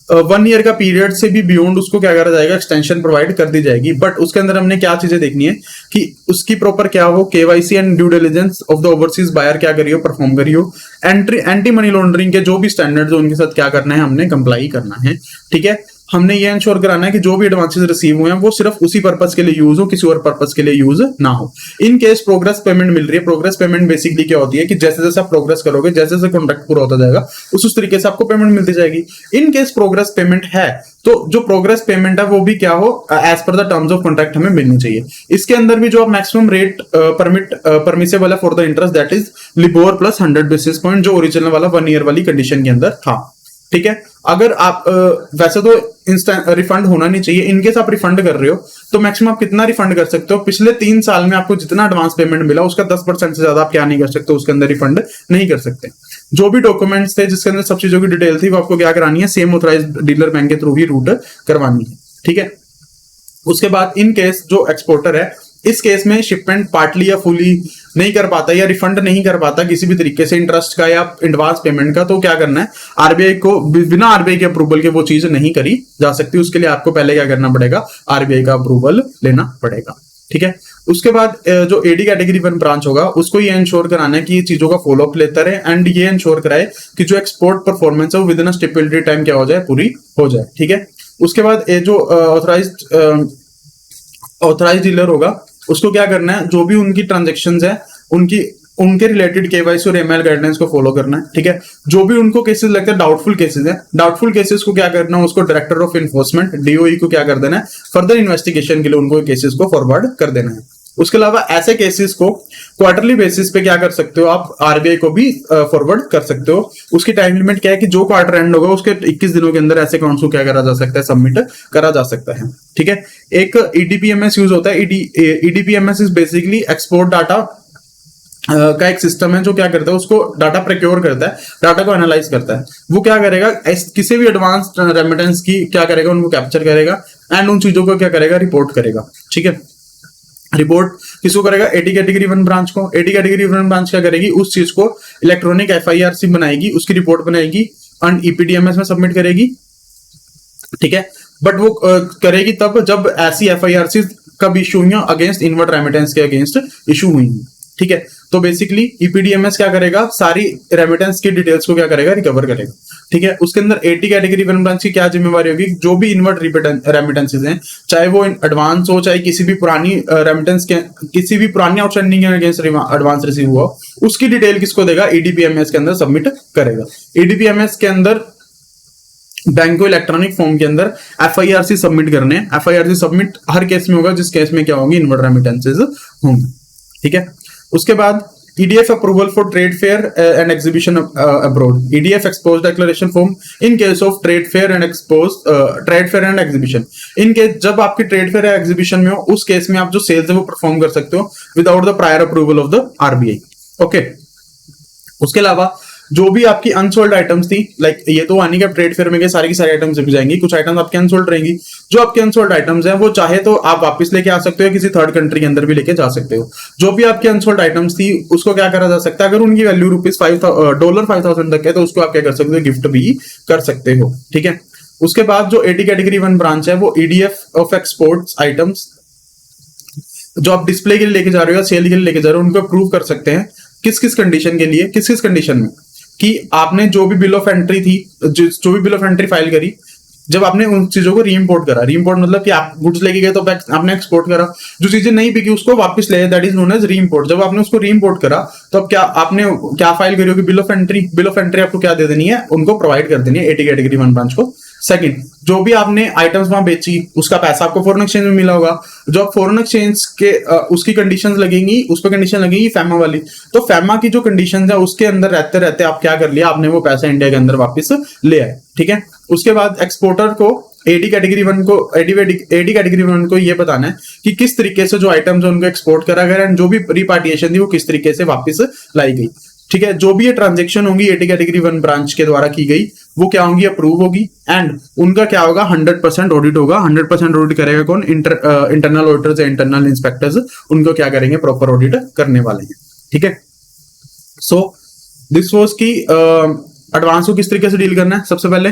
Speaker 1: 1 ईयर का पीरियड से भी बियॉन्ड उसको क्या करा जाएगा, एक्सटेंशन प्रोवाइड कर दी जाएगी। बट उसके अंदर हमने क्या चीजें देखनी है कि उसकी प्रॉपर क्या हो, KYC and due diligence of the overseas buyer क्या करियो, परफॉर्म करियो। एंटी मनी लॉन्ड्रिंग के जो भी स्टैंडर्ड्स उनके साथ क्या करना है, हमने कंप्लाई करना है। ठीक है, हमने ये इंश्योर कराना है कि जो भी एडवांसेस रिसीव हुए हैं वो सिर्फ उसी पर्पस के लिए यूज हो, किसी और पर्पस के लिए यूज ना हो। इन केस प्रोग्रेस पेमेंट मिल रही है, प्रोग्रेस पेमेंट बेसिकली क्या होती है कि जैसे जैसे आप प्रोग्रेस करोगे, जैसे जैसे कॉन्ट्रैक्ट पूरा होता जाएगा, उस तरीके से आपको पेमेंट मिलती जाएगी। इन केस प्रोग्रेस पेमेंट है तो जो प्रोग्रेस पेमेंट है वो भी क्या हो, as per the terms of contract हमें मिलनी चाहिए। इसके अंदर भी जो मैक्सिमम रेट परमिसेबल है for the interest that is LIBOR plus 100 basis point, जो ओरिजिनल वाला 1 ईयर वाली कंडीशन के अंदर था। ठीक है, अगर आप वैसे तो इंस्टेंट रिफंड होना नहीं चाहिए, इनकेस आप रिफंड कर रहे हो तो मैक्सिमम आप कितना रिफंड कर सकते हो, पिछले 3 साल में आपको जितना एडवांस पेमेंट मिला उसका 10% से ज्यादा आप क्या नहीं कर सकते, उसके अंदर रिफंड नहीं कर सकते। जो भी डॉक्यूमेंट्स थे जिसके अंदर सब चीजों की डिटेल थी वो आपको क्या करानी है, सेम ऑथराइज्ड डीलर बैंक के थ्रू ही रूट करवानी है। ठीक है, उसके बाद इन केस जो एक्सपोर्टर है, इस केस में शिपमेंट पार्टली या फुली नहीं कर पाता या रिफंड नहीं कर पाता किसी भी तरीके से इंटरेस्ट का या एडवांस पेमेंट का, तो क्या करना है, आरबीआई को बिना आरबीआई के अप्रूवल के वो चीज नहीं करी जा सकती। उसके लिए आपको पहले क्या करना पड़ेगा, आरबीआई का अप्रूवल लेना पड़ेगा। ठीक है, उसके बाद जो एडी कैटेगरी 1 ब्रांच होगा उसको ये इंश्योर कराना है कि ये चीजों का फॉलोअप लेता रहे एंड ये इंश्योर कराए कि जो एक्सपोर्ट परफॉर्मेंस है वो विद इन स्टिपुलेटेड टाइम क्या हो जाए, पूरी हो जाए। ठीक है, उसके बाद जो ऑथराइज्ड डीलर होगा उसको क्या करना है, जो भी उनकी ट्रांजेक्शंस है उनके रिलेटेड केवाईसी और एमएल गाइडलाइंस को फॉलो करना है। ठीक है, जो भी उनको केसेस लगते हैं डाउटफुल केसेस है, डाउटफुल केसेस को क्या करना है, उसको डायरेक्टर ऑफ एनफोर्समेंट डीओई को क्या कर देना है, फर्दर इन्वेस्टिगेशन के लिए उनको केसेस को फॉरवर्ड कर देना है। उसके अलावा ऐसे केसेस को क्वार्टरली बेसिस पे क्या कर सकते हो, आप आरबीआई को भी फॉरवर्ड कर सकते हो। उसकी टाइम लिमिट क्या है कि जो क्वार्टर एंड होगा उसके 21 दिनों के अंदर ऐसे अकाउंट्स को क्या करा जा सकता है, सबमिट करा जा सकता है। ठीक है, एक ईडीपीएमएस यूज होता है। ईडीपीएमएस इज बेसिकली एक्सपोर्ट डाटा का एक सिस्टम है जो क्या करता है, उसको डाटा प्रोक्योर करता है, डाटा को एनालाइज करता है। वो क्या करेगा, किसी भी एडवांस रेमिटेंस की क्या करेगा, उनको कैप्चर करेगा एंड उन चीजों को क्या करेगा, रिपोर्ट करेगा। ठीक है, रिपोर्ट किसको करेगा, एडी कैटेगरी 1 ब्रांच को। एडी कैटेगरी 1 ब्रांच क्या करेगी, उस चीज को इलेक्ट्रॉनिक एफआईआरसी बनाएगी, उसकी रिपोर्ट बनाएगी एंड ईपीडीएमएस में सबमिट करेगी। ठीक है, बट वो करेगी तब जब ऐसी एफआईआरसी कब इशू हुई अगेंस्ट इनवर्ट रेमिटेंस के अगेंस्ट इशू हुई। ठीक है, तो बेसिकली ईपीडीएमएस क्या करेगा, सारी रेमिटेंस की डिटेल्स को क्या करेगा, रिकवर करेगा। ठीक है, उसके अंदर एटी कैटेगरी 1 ब्रांच की क्या जिम्मेवारी होगी, जो भी इनवर्ट रेमिटेंसेज हैं, चाहे वो एडवांस हो, चाहे किसी भी पुरानी रेमिटेंस के किसी भी पुरानी आउटस्टैंडिंग अगेंस्ट एडवांस रिसीव हुआ, उसकी डिटेल किसको देगा, ईडीपीएमएस के अंदर सबमिट करेगा। ईडीपीएमएस के अंदर बैंक को इलेक्ट्रॉनिक फॉर्म के अंदर एफआईआरसी सबमिट करने हैं। एफआईआरसी सबमिट हर केस में होगा जिस केस में क्या होंगे, इनवर्ट रेमिटेंसेज होंगे। ठीक है, उसके बाद EDF approval for trade fair and exhibition abroad, EDF expose declaration form in case of trade fair and exhibition. In case जब आपकी ट्रेड फेयर या एग्जीबिशन में हो, उस केस में आप जो सेल्स है वो परफॉर्म कर सकते हो without the prior approval of the RBI. Okay, उसके अलावा जो भी आपकी अनसोल्ड आइटम्स थी, लाइक ये तो आने का ट्रेड फेयर में गए सारी की सारी आइटम्स बिक जाएंगी, कुछ आइटम्स आपके अनसोल्ड रहेंगी। जो आपके अनसोल्ड आइटम्स हैं वो चाहे तो आप वापस लेके आ सकते हो, किसी थर्ड कंट्री के अंदर भी लेके जा सकते हो। जो भी आपकी अनसोल्ड आइटम्स थी उसको क्या करा जा सकता है, अगर उनकी वैल्यू $5,000 तक है तो उसको आप क्या कर सकते हो, गिफ्ट भी कर सकते हो। ठीक है, उसके बाद जो एटी कैटेगरी 1 ब्रांच है वो EDF ऑफ एक्सपोर्ट्स आइटम्स जो आप डिस्प्ले के लिए लेके जा रहे हो या सेल के लिए लेके जा रहे हो, उनको अप्रूव कर सकते हैं। किस किस कंडीशन के लिए, किस किस कंडीशन में, कि आपने जो भी बिल ऑफ एंट्री थी, जो भी बिल ऑफ एंट्री फाइल करी, जब आपने उन चीजों को रीइंपोर्ट करा, रीइंपोर्ट मतलब कि आप गुड्स लेके गए तो आपने एक्सपोर्ट करा, जो चीजें नहीं बिकी उसको वापस ले, दैट इज नोन एज रीइंपोर्ट। जब आपने उसको रीइंपोर्ट करा तो अब क्या आपने क्या फाइल करी होगी, bill of entry. Bill of entry आपको क्या दे देनी है, उनको प्रोवाइड कर देनी है एटी कैटेगरी 1 ब्रांच को। सेकंड, जो भी आपने आइटम्स वहां बेची उसका पैसा आपको फॉरेन एक्सचेंज में मिला होगा, जो आप फॉरेन एक्सचेंज के उसकी कंडीशंस लगेंगी, उस पर कंडीशन लगेगी फैमा वाली। तो फैमा की जो कंडीशंस है उसके अंदर रहते रहते आप क्या कर लिया, आपने वो पैसा इंडिया के अंदर वापस ले आए। ठीक है, उसके बाद एक्सपोर्टर को एडी कैटेगरी 1 को ये बताना है कि किस तरीके से जो आइटम्स उनको एक्सपोर्ट करा गया एंड जो भी रिपार्टिएशन थी वो किस तरीके से वापस लाई गई। ठीक है, जो भी ये ट्रांजेक्शन होंगी एटी कैटेगरी 1 ब्रांच के द्वारा की गई वो क्या होंगी, अप्रूव होगी एंड उनका क्या होगा, 100% ऑडिट होगा। 100% ऑडिट करेगा कौन, इंटरनल ऑडिटर्स या इंटरनल इंस्पेक्टर्स, उनको क्या करेंगे, प्रॉपर ऑडिट करने वाले हैं। ठीक है, सो दिस वाज की एडवांस को किस तरीके से डील करना है। सबसे पहले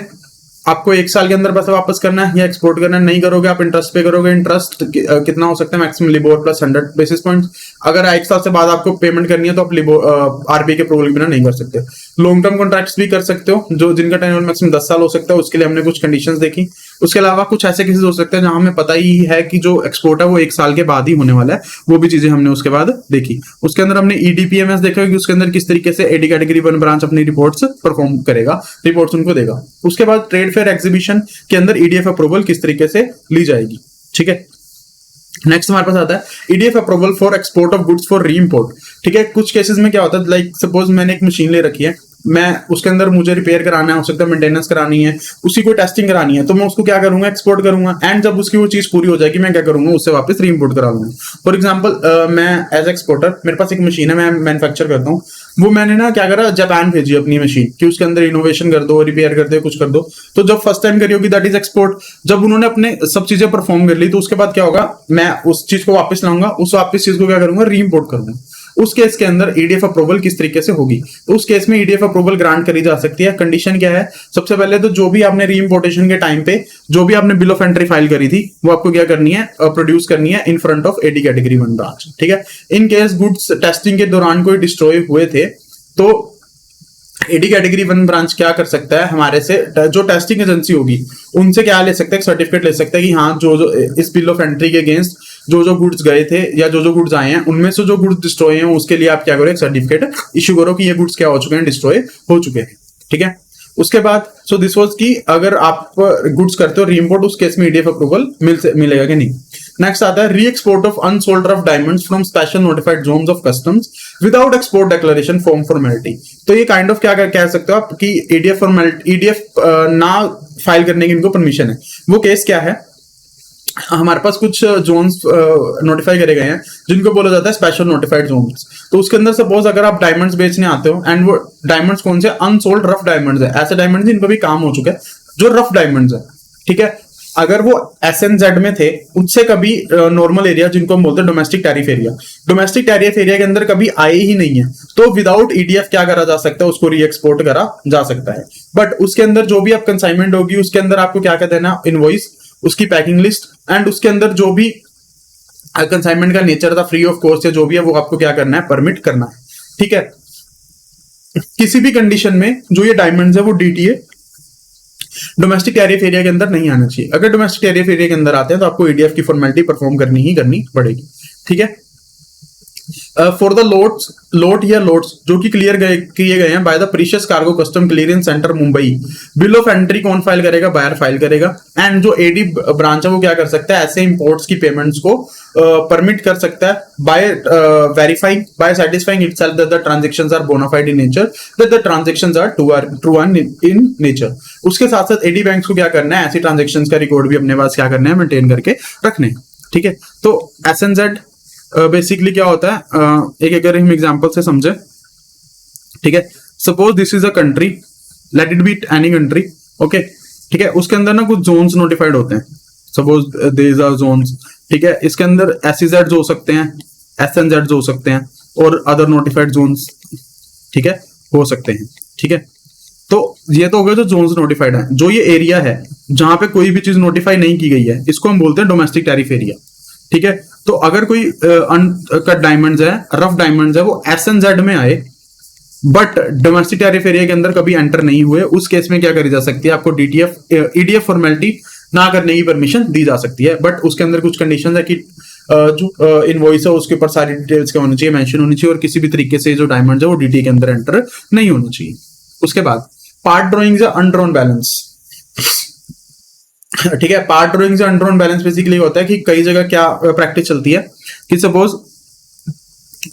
Speaker 1: आपको 1 साल के अंदर पैसा वापस करना है या एक्सपोर्ट करना है, नहीं करोगे आप इंटरेस्ट पे करोगे। इंटरेस्ट कितना हो सकता है, maximum LIBOR plus 100 basis points. अगर 1 साल से बाद आपको पेमेंट करनी है तो आप आरबीआई के अप्रूवल के बिना नहीं कर सकते। लॉन्ग टर्म कॉन्ट्रैक्ट्स भी कर सकते हो, जो जिनका टेन्योर मैक्सिमम 10 साल हो सकता है, उसके लिए हमने कुछ कंडीशंस देखी। उसके अलावा कुछ ऐसे केसेस हो सकते हैं जहां हमें पता ही है कि जो एक्सपोर्ट है वो 1 साल के बाद ही होने वाला है, वो भी चीजें हमने उसके बाद देखी। उसके अंदर हमने ईडीपीएमएस देखा कि उसके अंदर किस तरीके से एडी कैटेगरी 1 ब्रांच अपनी रिपोर्ट्स परफॉर्म करेगा, रिपोर्ट्स उनको देगा। उसके बाद ट्रेड फेयर एग्जीबिशन के अंदर ईडीएफ अप्रूवल किस तरीके से ली जाएगी, ठीक है। नेक्स्ट हमारे पास आता है EDF approval for export of goods for re import, ठीक है। कुछ केसेस में क्या होता है, लाइक सपोज मैंने एक मशीन ले रखी है, मैं उसके अंदर मुझे रिपेयर कराना है, हो सकता है मेंटेनेंस करानी है, उसी को टेस्टिंग करानी है, तो मैं उसको क्या करूंगा, एक्सपोर्ट करूंगा। एंड जब उसकी वो चीज पूरी हो जाएगी, मैं क्या करूंगा, उससे वापस री इम्पोर्ट करा लूंगा। फॉर एग्जाम्पल मैं एज एक्सपोर्टर, मेरे पास एक मशीन है, मैं मैन्युफैक्चर करता हूँ, वो मैंने ना क्या करा, जापान भेजी अपनी मशीन कि उसके अंदर इनोवेशन कर दो, रिपेयर कर दो, कुछ कर दो। तो जब फर्स्ट टाइम करी होगी, दैट इज एक्सपोर्ट। जब उन्होंने अपने सब चीजें परफॉर्म कर ली, तो उसके बाद क्या होगा, मैं उस चीज को वापस लाऊंगा, उस वापस चीज को क्या करूंगा, री इम्पोर्ट करूंगा। उस केस के अंदर ईडीएफ अप्रूवल किस तरीके से होगी, तो उस केस में ईडीएफ अप्रूवल ग्रांट करी जा सकती है। कंडीशन क्या है, सबसे पहले तो जो भी आपने री इम्पोर्टेशन के टाइम पे जो भी आपने बिल ऑफ एंट्री फाइल करी थी, वो आपको क्या करनी है, प्रोड्यूस करनी है in front of AD category 1 branch, ठीक है। इन केस गुड्स टेस्टिंग के दौरान कोई डिस्ट्रॉय हुए थे, तो एडी कैटेगरी 1 ब्रांच क्या कर सकता है, हमारे से जो टेस्टिंग एजेंसी होगी उनसे क्या ले सकता है, सर्टिफिकेट ले सकता है कि हाँ जो जो इस बिल ऑफ एंट्री के अगेंस्ट जो जो गुड्स गए थे या जो जो गुड्स आए हैं, उनमें से जो गुड्स डिस्ट्रॉय हैं उसके लिए आप क्या करो, एक सर्टिफिकेट इशू करो कि ये गुड्स क्या हो चुके हैं, डिस्ट्रॉय हो चुके हैं, ठीक है। उसके बाद सो दिस वाज कि अगर आप गुड्स करते हो री इम्पोर्ट, उस केस में ईडीएफ अप्रूवल मिलेगा कि नहीं। नेक्स्ट आता है री export of unsold rough diamonds from special notified zones of customs without export declaration form formality. तो ये काइंड ऑफ क्या कह सकते हो आप कि ईडीएफ फॉर्मेलिटी, ईडीएफ ना फाइल करने की इनको परमिशन है। वो केस क्या है, हमारे पास कुछ जोन्स नोटिफाई करे गए हैं जिनको बोला जाता है स्पेशल नोटिफाइड जोन्स। तो उसके अंदर सपोज अगर आप डायमंड्स बेचने आते हो, एंड वो डायमंड्स कौन से, अनसोल्ड रफ डायमंड्स है, ऐसे डायमंड्स जिन पर भी काम हो चुका है, जो रफ डायमंड्स है, ठीक है। अगर वो एसएनजेड में थे, उससे कभी नॉर्मल एरिया जिनको हम बोलते हैं domestic tariff area, domestic tariff area के अंदर कभी आए ही नहीं है, तो विदाउट ईडीएफ क्या करा जा सकता है, उसको री एक्सपोर्ट करा जा सकता है। बट उसके अंदर जो भी आप कंसाइनमेंट होगी, उसके अंदर आपको क्या कहते हैं ना, इनवॉइस, उसकी पैकिंग लिस्ट, एंड उसके अंदर जो भी कंसाइनमेंट का नेचर था, फ्री ऑफ कॉस्ट या जो भी है, वो आपको क्या करना है, परमिट करना है, ठीक है। किसी भी कंडीशन में जो ये डायमंड्स है वो डीटीए डोमेस्टिक टैरिफ एरिया के अंदर नहीं आना चाहिए। अगर डोमेस्टिक टैरिफ एरिया के अंदर आते हैं तो आपको ईडीएफ की फॉर्मेलिटी परफॉर्म करनी ही करनी पड़ेगी, ठीक है। फॉर द लोट या लोट्स जो कि क्लियर किए गए हैं by the precious cargo custom clearance centre Mumbai, bill of entry कौन फाइल करेगा, बायर फाइल करेगा। एंड जो एडी ब्रांच है वो क्या कर सकता है, ऐसे इंपोर्ट्स की पेमेंट्स को परमिट कर सकता है by verifying, by satisfying itself that the transactions are bona fide in nature, that the transactions are true in nature. उसके साथ साथ एडी बैंक्स को क्या करना है, ऐसी ट्रांजैक्शंस का रिकॉर्ड भी अपने पास क्या करना है, मेंटेन करके रखने, ठीक है। तो एसएनजेड बेसिकली क्या होता है, एक अगर हम एग्जांपल से समझे, ठीक है। Suppose this is a country, let it be any country, okay, ठीक है। उसके अंदर ना कुछ जोन्स नोटिफाइड होते हैं, सपोज देयर आर जोन्स, ठीक है। इसके अंदर एसईजेड हो सकते हैं, एसएनजेड हो सकते हैं, और अदर नोटिफाइड जोन्स, ठीक है, हो सकते हैं, ठीक है। तो ये तो हो गया जो जोन्स नोटिफाइड है। जो ये एरिया है जहां पे कोई भी चीज नोटिफाई नहीं की गई है, इसको हम बोलते हैं डोमेस्टिक टैरिफ एरिया, ठीक है। तो अगर कोई अनकट डायमंड्स है, रफ डायमंड्स है, वो एसएनजेड में आए बट डोमेस्टिक टैरिफ एरिया के अंदर कभी एंटर नहीं हुए, उस केस में क्या करी जा सकती है, आपको डीटीएफ ईडीएफ फॉर्मेलिटी ना करने की परमिशन दी जा सकती है। बट उसके अंदर कुछ कंडीशन है कि जो इनवॉइस है उसके ऊपर सारी डिटेल्स क्या होनी चाहिए, मेंशन होनी चाहिए, और किसी भी तरीके से जो डायमंड है वो डीटी के अंदर एंटर नहीं होना चाहिए। उसके बाद पार्ट ड्रॉइंग्स या अनड्रॉन बैलेंस, ठीक है। पार्ट ड्रॉइंग्स या अनड्रॉन बैलेंस बेसिकली होता है कि कई जगह क्या प्रैक्टिस चलती है कि सपोज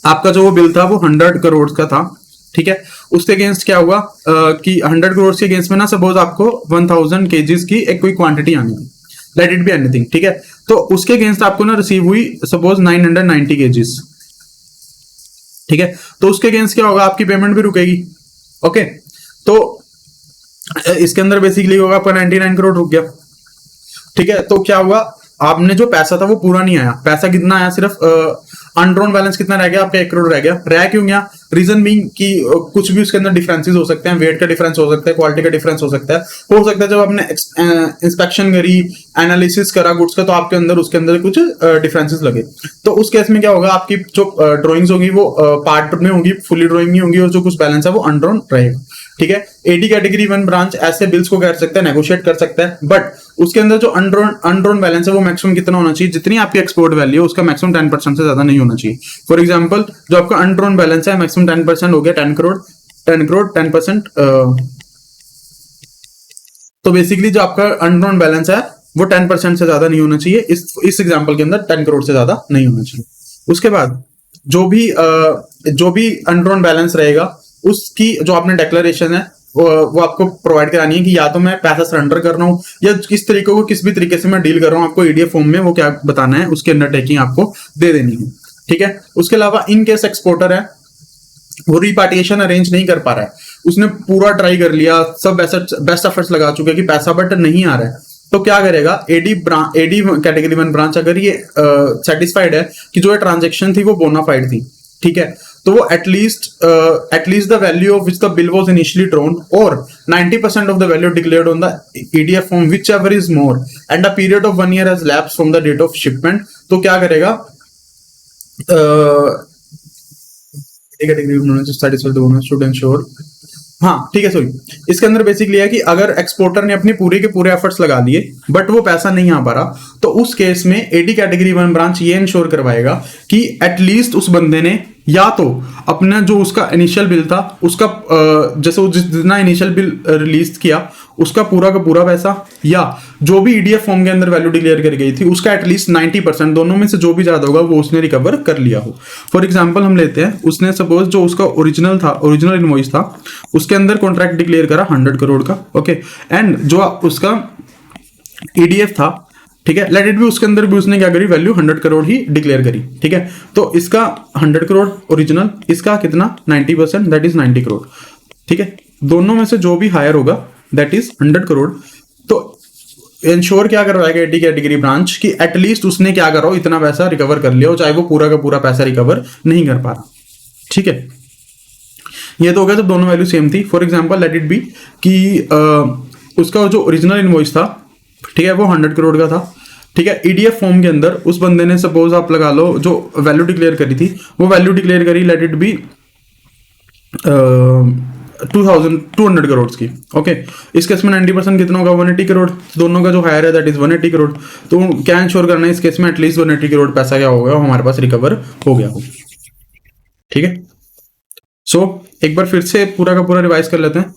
Speaker 1: आपका जो वो बिल था वो 100 करोड़ का था, ठीक है। उसके अगेंस्ट क्या हुआ कि 100 करोड़ के अगेंस्ट में ना सपोज आपको 1000 केजीज की एक कोई क्वांटिटी आनी थी, लेट इट बी एनीथिंग, ठीक है। तो उसके अगेंस्ट आपको ना रिसीव हुई सपोज 990 केजीज, ठीक है। तो उसके अगेंस्ट क्या होगा, आपकी पेमेंट भी रुकेगी, ओके। तो इसके अंदर बेसिकली होगा आपका 99 करोड़ रुक गया, ठीक है। तो क्या हुआ, आपने जो पैसा था वो पूरा नहीं आया, पैसा कितना आया, सिर्फ अनड्रॉन बैलेंस कितना रह गया आपका, 1 करोड़ रह गया। रह क्यों गया? रीजन बीइंग कि कुछ भी उसके अंदर डिफरेंसेस हो सकते हैं, वेट का डिफरेंस हो सकता है, क्वालिटी का डिफरेंस हो सकता है। हो सकता है जब आपने इंस्पेक्शन करी, एनालिसिस करा गुड्स का, तो आपके अंदर उसके अंदर कुछ डिफरेंसेस लगे, तो उस केस में क्या होगा, आपकी जो ड्रॉइंग्स होगी वो पार्ट में होंगी, फुली ड्रॉइंग नहीं होंगी, और जो कुछ बैलेंस है वो अनड्रॉन रहेगा। ठीक है, एडी कैटेगरी 1 ब्रांच ऐसे बिल्स को कर सकता है, नेगोशिएट कर सकता है, बट उसके अंदर जो अनड्रॉन बैलेंस है वो मैक्सिमम कितना होना चाहिए, जितनी आपकी एक्सपोर्ट वैल्यू है उसका मैक्सिमम 10% से ज्यादा नहीं होना चाहिए। फॉर एग्जांपल जो आपका अनड्रॉन बैलेंस है मैक्सिमम 10% हो गया, 10 करोड़ 10%। तो बेसिकली जो आपका अनड्रॉन बैलेंस है वो 10% से ज्यादा नहीं होना चाहिए, इस एग्जाम्पल के अंदर 10 करोड़ से ज्यादा नहीं होना चाहिए। उसके बाद जो भी अनड्रॉन बैलेंस रहेगा उसकी जो आपने डिक्लेरेशन है वो आपको प्रोवाइड करानी है कि या तो मैं पैसा सरेंडर कर रहा हूँ या किस तरीके को किस भी तरीके से मैं डील कर रहा हूँ, आपको ईडीएफ फॉर्म में वो क्या बताना है, उसकी अंडरटेकिंग आपको दे देनी है। ठीक है, उसके अलावा इन केस एक्सपोर्टर है वो रिपार्टिशन अरेंज नहीं कर पा रहा है, उसने पूरा ट्राई कर लिया, सब बेस्ट एफर्ट्स लगा चुके हैं कि पैसा बट नहीं आ रहा है, तो क्या करेगा, एडी कैटेगरी 1 ब्रांच अगर ये सेटिस्फाइड है कि जो ट्रांजेक्शन थी वो बोनाफाइड थी, ठीक है, तो वो at least the value of which the bill was initially drawn और 90% of the value declared on the EDF form whichever is more and a period of 1 year has lapsed from the date of shipment, तो क्या करेगा, हाँ ठीक है, sorry, इसके अंदर basically है कि अगर एक्सपोर्टर ने अपने पूरे के पूरे एफर्ट्स लगा दिए बट वो पैसा नहीं आ पा रहा, तो उस केस में एडी कैटेगरी 1 ब्रांच ये इंश्योर करवाएगा कि एटलीस्ट उस बंदे ने या तो अपना जो उसका इनिशियल बिल था उसका जैसे वो जितना इनिशियल बिल रिलीज किया उसका पूरा का पूरा पैसा, या जो भी ईडीएफ फॉर्म के अंदर वैल्यू डिक्लेयर कर गई थी उसका एटलीस्ट 90%, दोनों में से जो भी ज्यादा होगा वो उसने रिकवर कर लिया हो। फॉर एग्जांपल हम लेते हैं, उसने सपोज जो उसका ओरिजिनल इनवॉइस था उसके अंदर कॉन्ट्रैक्ट डिक्लेयर करा 100 करोड़ का, ओके, एंड जो उसका ईडीएफ था, ठीक है, लेट इट भी, उसके अंदर भी उसने क्या करी, वैल्यू 100 करोड़ ही डिक्लेयर करी, ठीक है, तो इसका 100 करोड़ ओरिजिनल, इसका कितना 90%, दैट इज 90 करोड़, ठीक है, दोनों में से जो भी हायर होगा दैट इज 100 करोड़। तो इंश्योर क्या करवाएगा एडी कैटेगरी ब्रांच की एटलीस्ट उसने क्या करा हो, इतना पैसा रिकवर कर लिया हो, चाहे वो पूरा का पूरा पैसा रिकवर नहीं कर पा रहा, ठीक है। ये तो हो गया जब दोनों वैल्यू सेम थी। For example let it be कि उसका जो ओरिजिनल इनवॉइस था, ठीक है, वो 100 करोड़ का था, ठीक है, ईडीएफ फॉर्म के अंदर उस बंदे ने सपोज आप लगा लो जो वैल्यू डिक्लेयर करी थी वो वैल्यू डिक्लेयर करी लेट इट बी 200 करोड़ की, ओके, इस केस में 90% कितना होगा, 180 करोड़, दोनों का जो हायर है दैट इज 180 करोड़। तो क्या इंश्योर करना है इस केस में, एटलीस्ट 180 करोड़ पैसा क्या होगा हमारे पास रिकवर हो गया हो, ठीक है। सो एक बार फिर से पूरा का पूरा रिवाइज कर लेते हैं।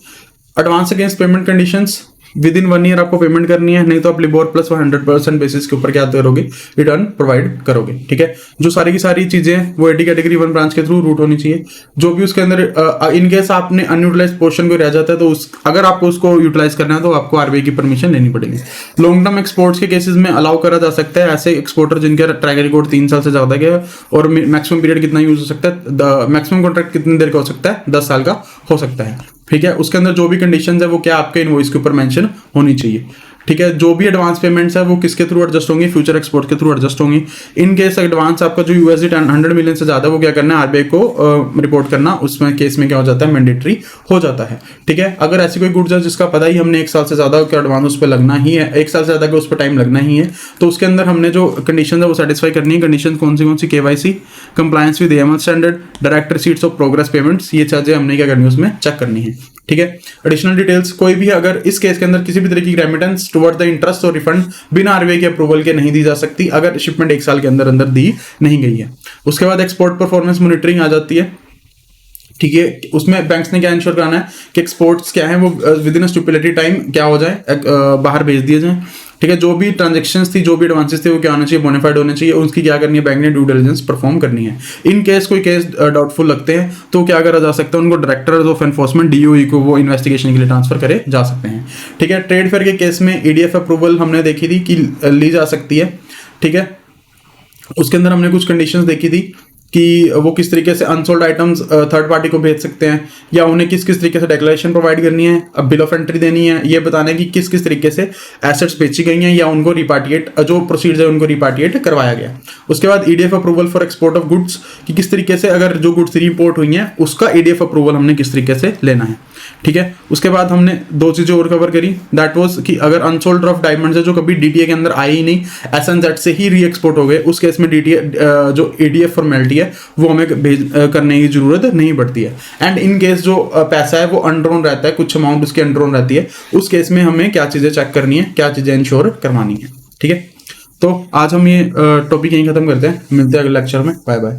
Speaker 1: Advance against payment conditions, with in 1 year आपको पेमेंट करनी है, नहीं तो आप लिबोर प्लस 100% बेसिस के ऊपर क्या करोगे, रिटर्न प्रोवाइड करोगे, ठीक है। जो सारी की सारी चीजें वो एडी कैटेगरी 1 ब्रांच के थ्रू रूट होनी चाहिए। जो भी उसके अंदर इन केस आपने अनयूटिलाइज पोर्शन को रह जाता है तो अगर आपको उसको यूटिलाइज करना है तो आपको आरबीआई की परमिशन लेनी पड़ेगी। लॉन्ग टर्म एक्सपोर्ट्स के केसेस में अलाउ करा जा सकता है, ऐसे एक्सपोर्टर जिनका ट्रैक रिकॉर्ड 3 साल से ज्यादा का है, और मैक्सिमम पीरियड कितना यूज हो सकता है, मैक्सिमम कॉन्ट्रैक्ट कितनी देर का हो सकता है, 10 साल का हो सकता है, ठीक है। उसके अंदर जो भी कंडीशंस है वो क्या आपके इनवॉइस के ऊपर मेंशन होनी चाहिए, ठीक है। जो भी एडवांस पेमेंट्स है वो किसके थ्रू एडजस्ट होंगी, फ्यूचर एक्सपोर्ट के थ्रू एडजस्ट होंगी। इन केस एडवांस आपका जो यूएसडी 100 मिलियन से ज्यादा वो क्या करना है, आरबीआई को रिपोर्ट करना, उसमें केस में क्या हो जाता है, मैंडेटरी हो जाता है, ठीक है। अगर ऐसी कोई गुड्स है जिसका पता ही हमने 1 साल से ज्यादा का एडवांस उस पर लगना ही है, 1 साल से ज्यादा का उस पर टाइम लगना ही है, तो उसके अंदर हमने जो कंडीशन है वो सेटिस्फाई करनी है। कंडीशन कौन सी, KYC, compliance with AML standard, direct receipts of progress payments, ये चीजें हमने क्या करनी है उसमें चेक करनी है, ठीक है। एडिशनल डिटेल्स, कोई भी अगर इस केस के अंदर किसी भी तरीके की रेमिटेंस टुवर्ड द इंटरेस्ट और रिफंड बिना आरबीआई के अप्रूवल के नहीं दी जा सकती अगर शिपमेंट 1 साल के अंदर अंदर दी नहीं गई है। उसके बाद एक्सपोर्ट परफॉर्मेंस मॉनिटरिंग आ जाती है, ठीक है। उसमें बैंक्स ने क्या इंश्योर करना है कि एक्सपोर्ट्स क्या है वो विद इन स्टिपुलेटेड टाइम क्या हो जाए, बाहर भेज दिए जाए, ठीक है। जो भी ट्रांजेक्शंस थी, जो भी एडवांसेस थे वो क्या होना चाहिए, बोनाफाइड होने चाहिए, उसकी क्या करनी है, बैंक ने ड्यू डिलिजेंस परफॉर्म करनी है। इन केस कोई केस डाउटफुल लगते हैं तो क्या करा जा सकता है, उनको डायरेक्टर ऑफ एनफोर्समेंट डीओई को वो इन्वेस्टिगेशन के लिए ट्रांसफर करे जा सकते हैं, ठीक है। ट्रेड फेयर के केस में ईडीएफ अप्रूवल हमने देखी थी कि ली जा सकती है, ठीक है। उसके अंदर हमने कुछ कंडीशंस देखी थी कि वो किस तरीके से अनसोल्ड आइटम्स थर्ड पार्टी को भेज सकते हैं, या उन्हें किस किस तरीके से डिक्लेरेशन प्रोवाइड करनी है, अब बिल ऑफ एंट्री देनी है, ये बताना है कि किस किस तरीके से एसेट्स बेची गई हैं या उनको रिपार्टिएट, जो प्रोसीजर है उनको रिपार्टिएट करवाया गया। उसके बाद EDF approval for export of goods, कि किस तरीके से अगर जो गुड्स रिपोर्ट हुई हैं उसका ईडीएफ अप्रूवल हमने किस तरीके से लेना है, ठीक है। उसके बाद हमने दो चीजें और कवर करी, दैट वाज कि अगर अनसोल्ड ऑफ डायमंड्स है जो कभी डीटीए के अंदर आए ही नहीं, एसएनजेड से ही री एक्सपोर्ट हो गए, उस केस में डीटीए जो ईडीएफ फॉर्मेलिटी है वो हमें करने की जरूरत नहीं पड़ती है। एंड इन केस जो पैसा है वो अनड्रॉन रहता है, कुछ अमाउंट उसकी अनड्रॉन रहती है, उस केस में हमें क्या चीजें चेक करनी है, क्या चीजें इंश्योर करवानी है, ठीक है। तो आज हम ये टॉपिक यहीं खत्म करते हैं, मिलते हैं अगले लेक्चर में, बाय बाय।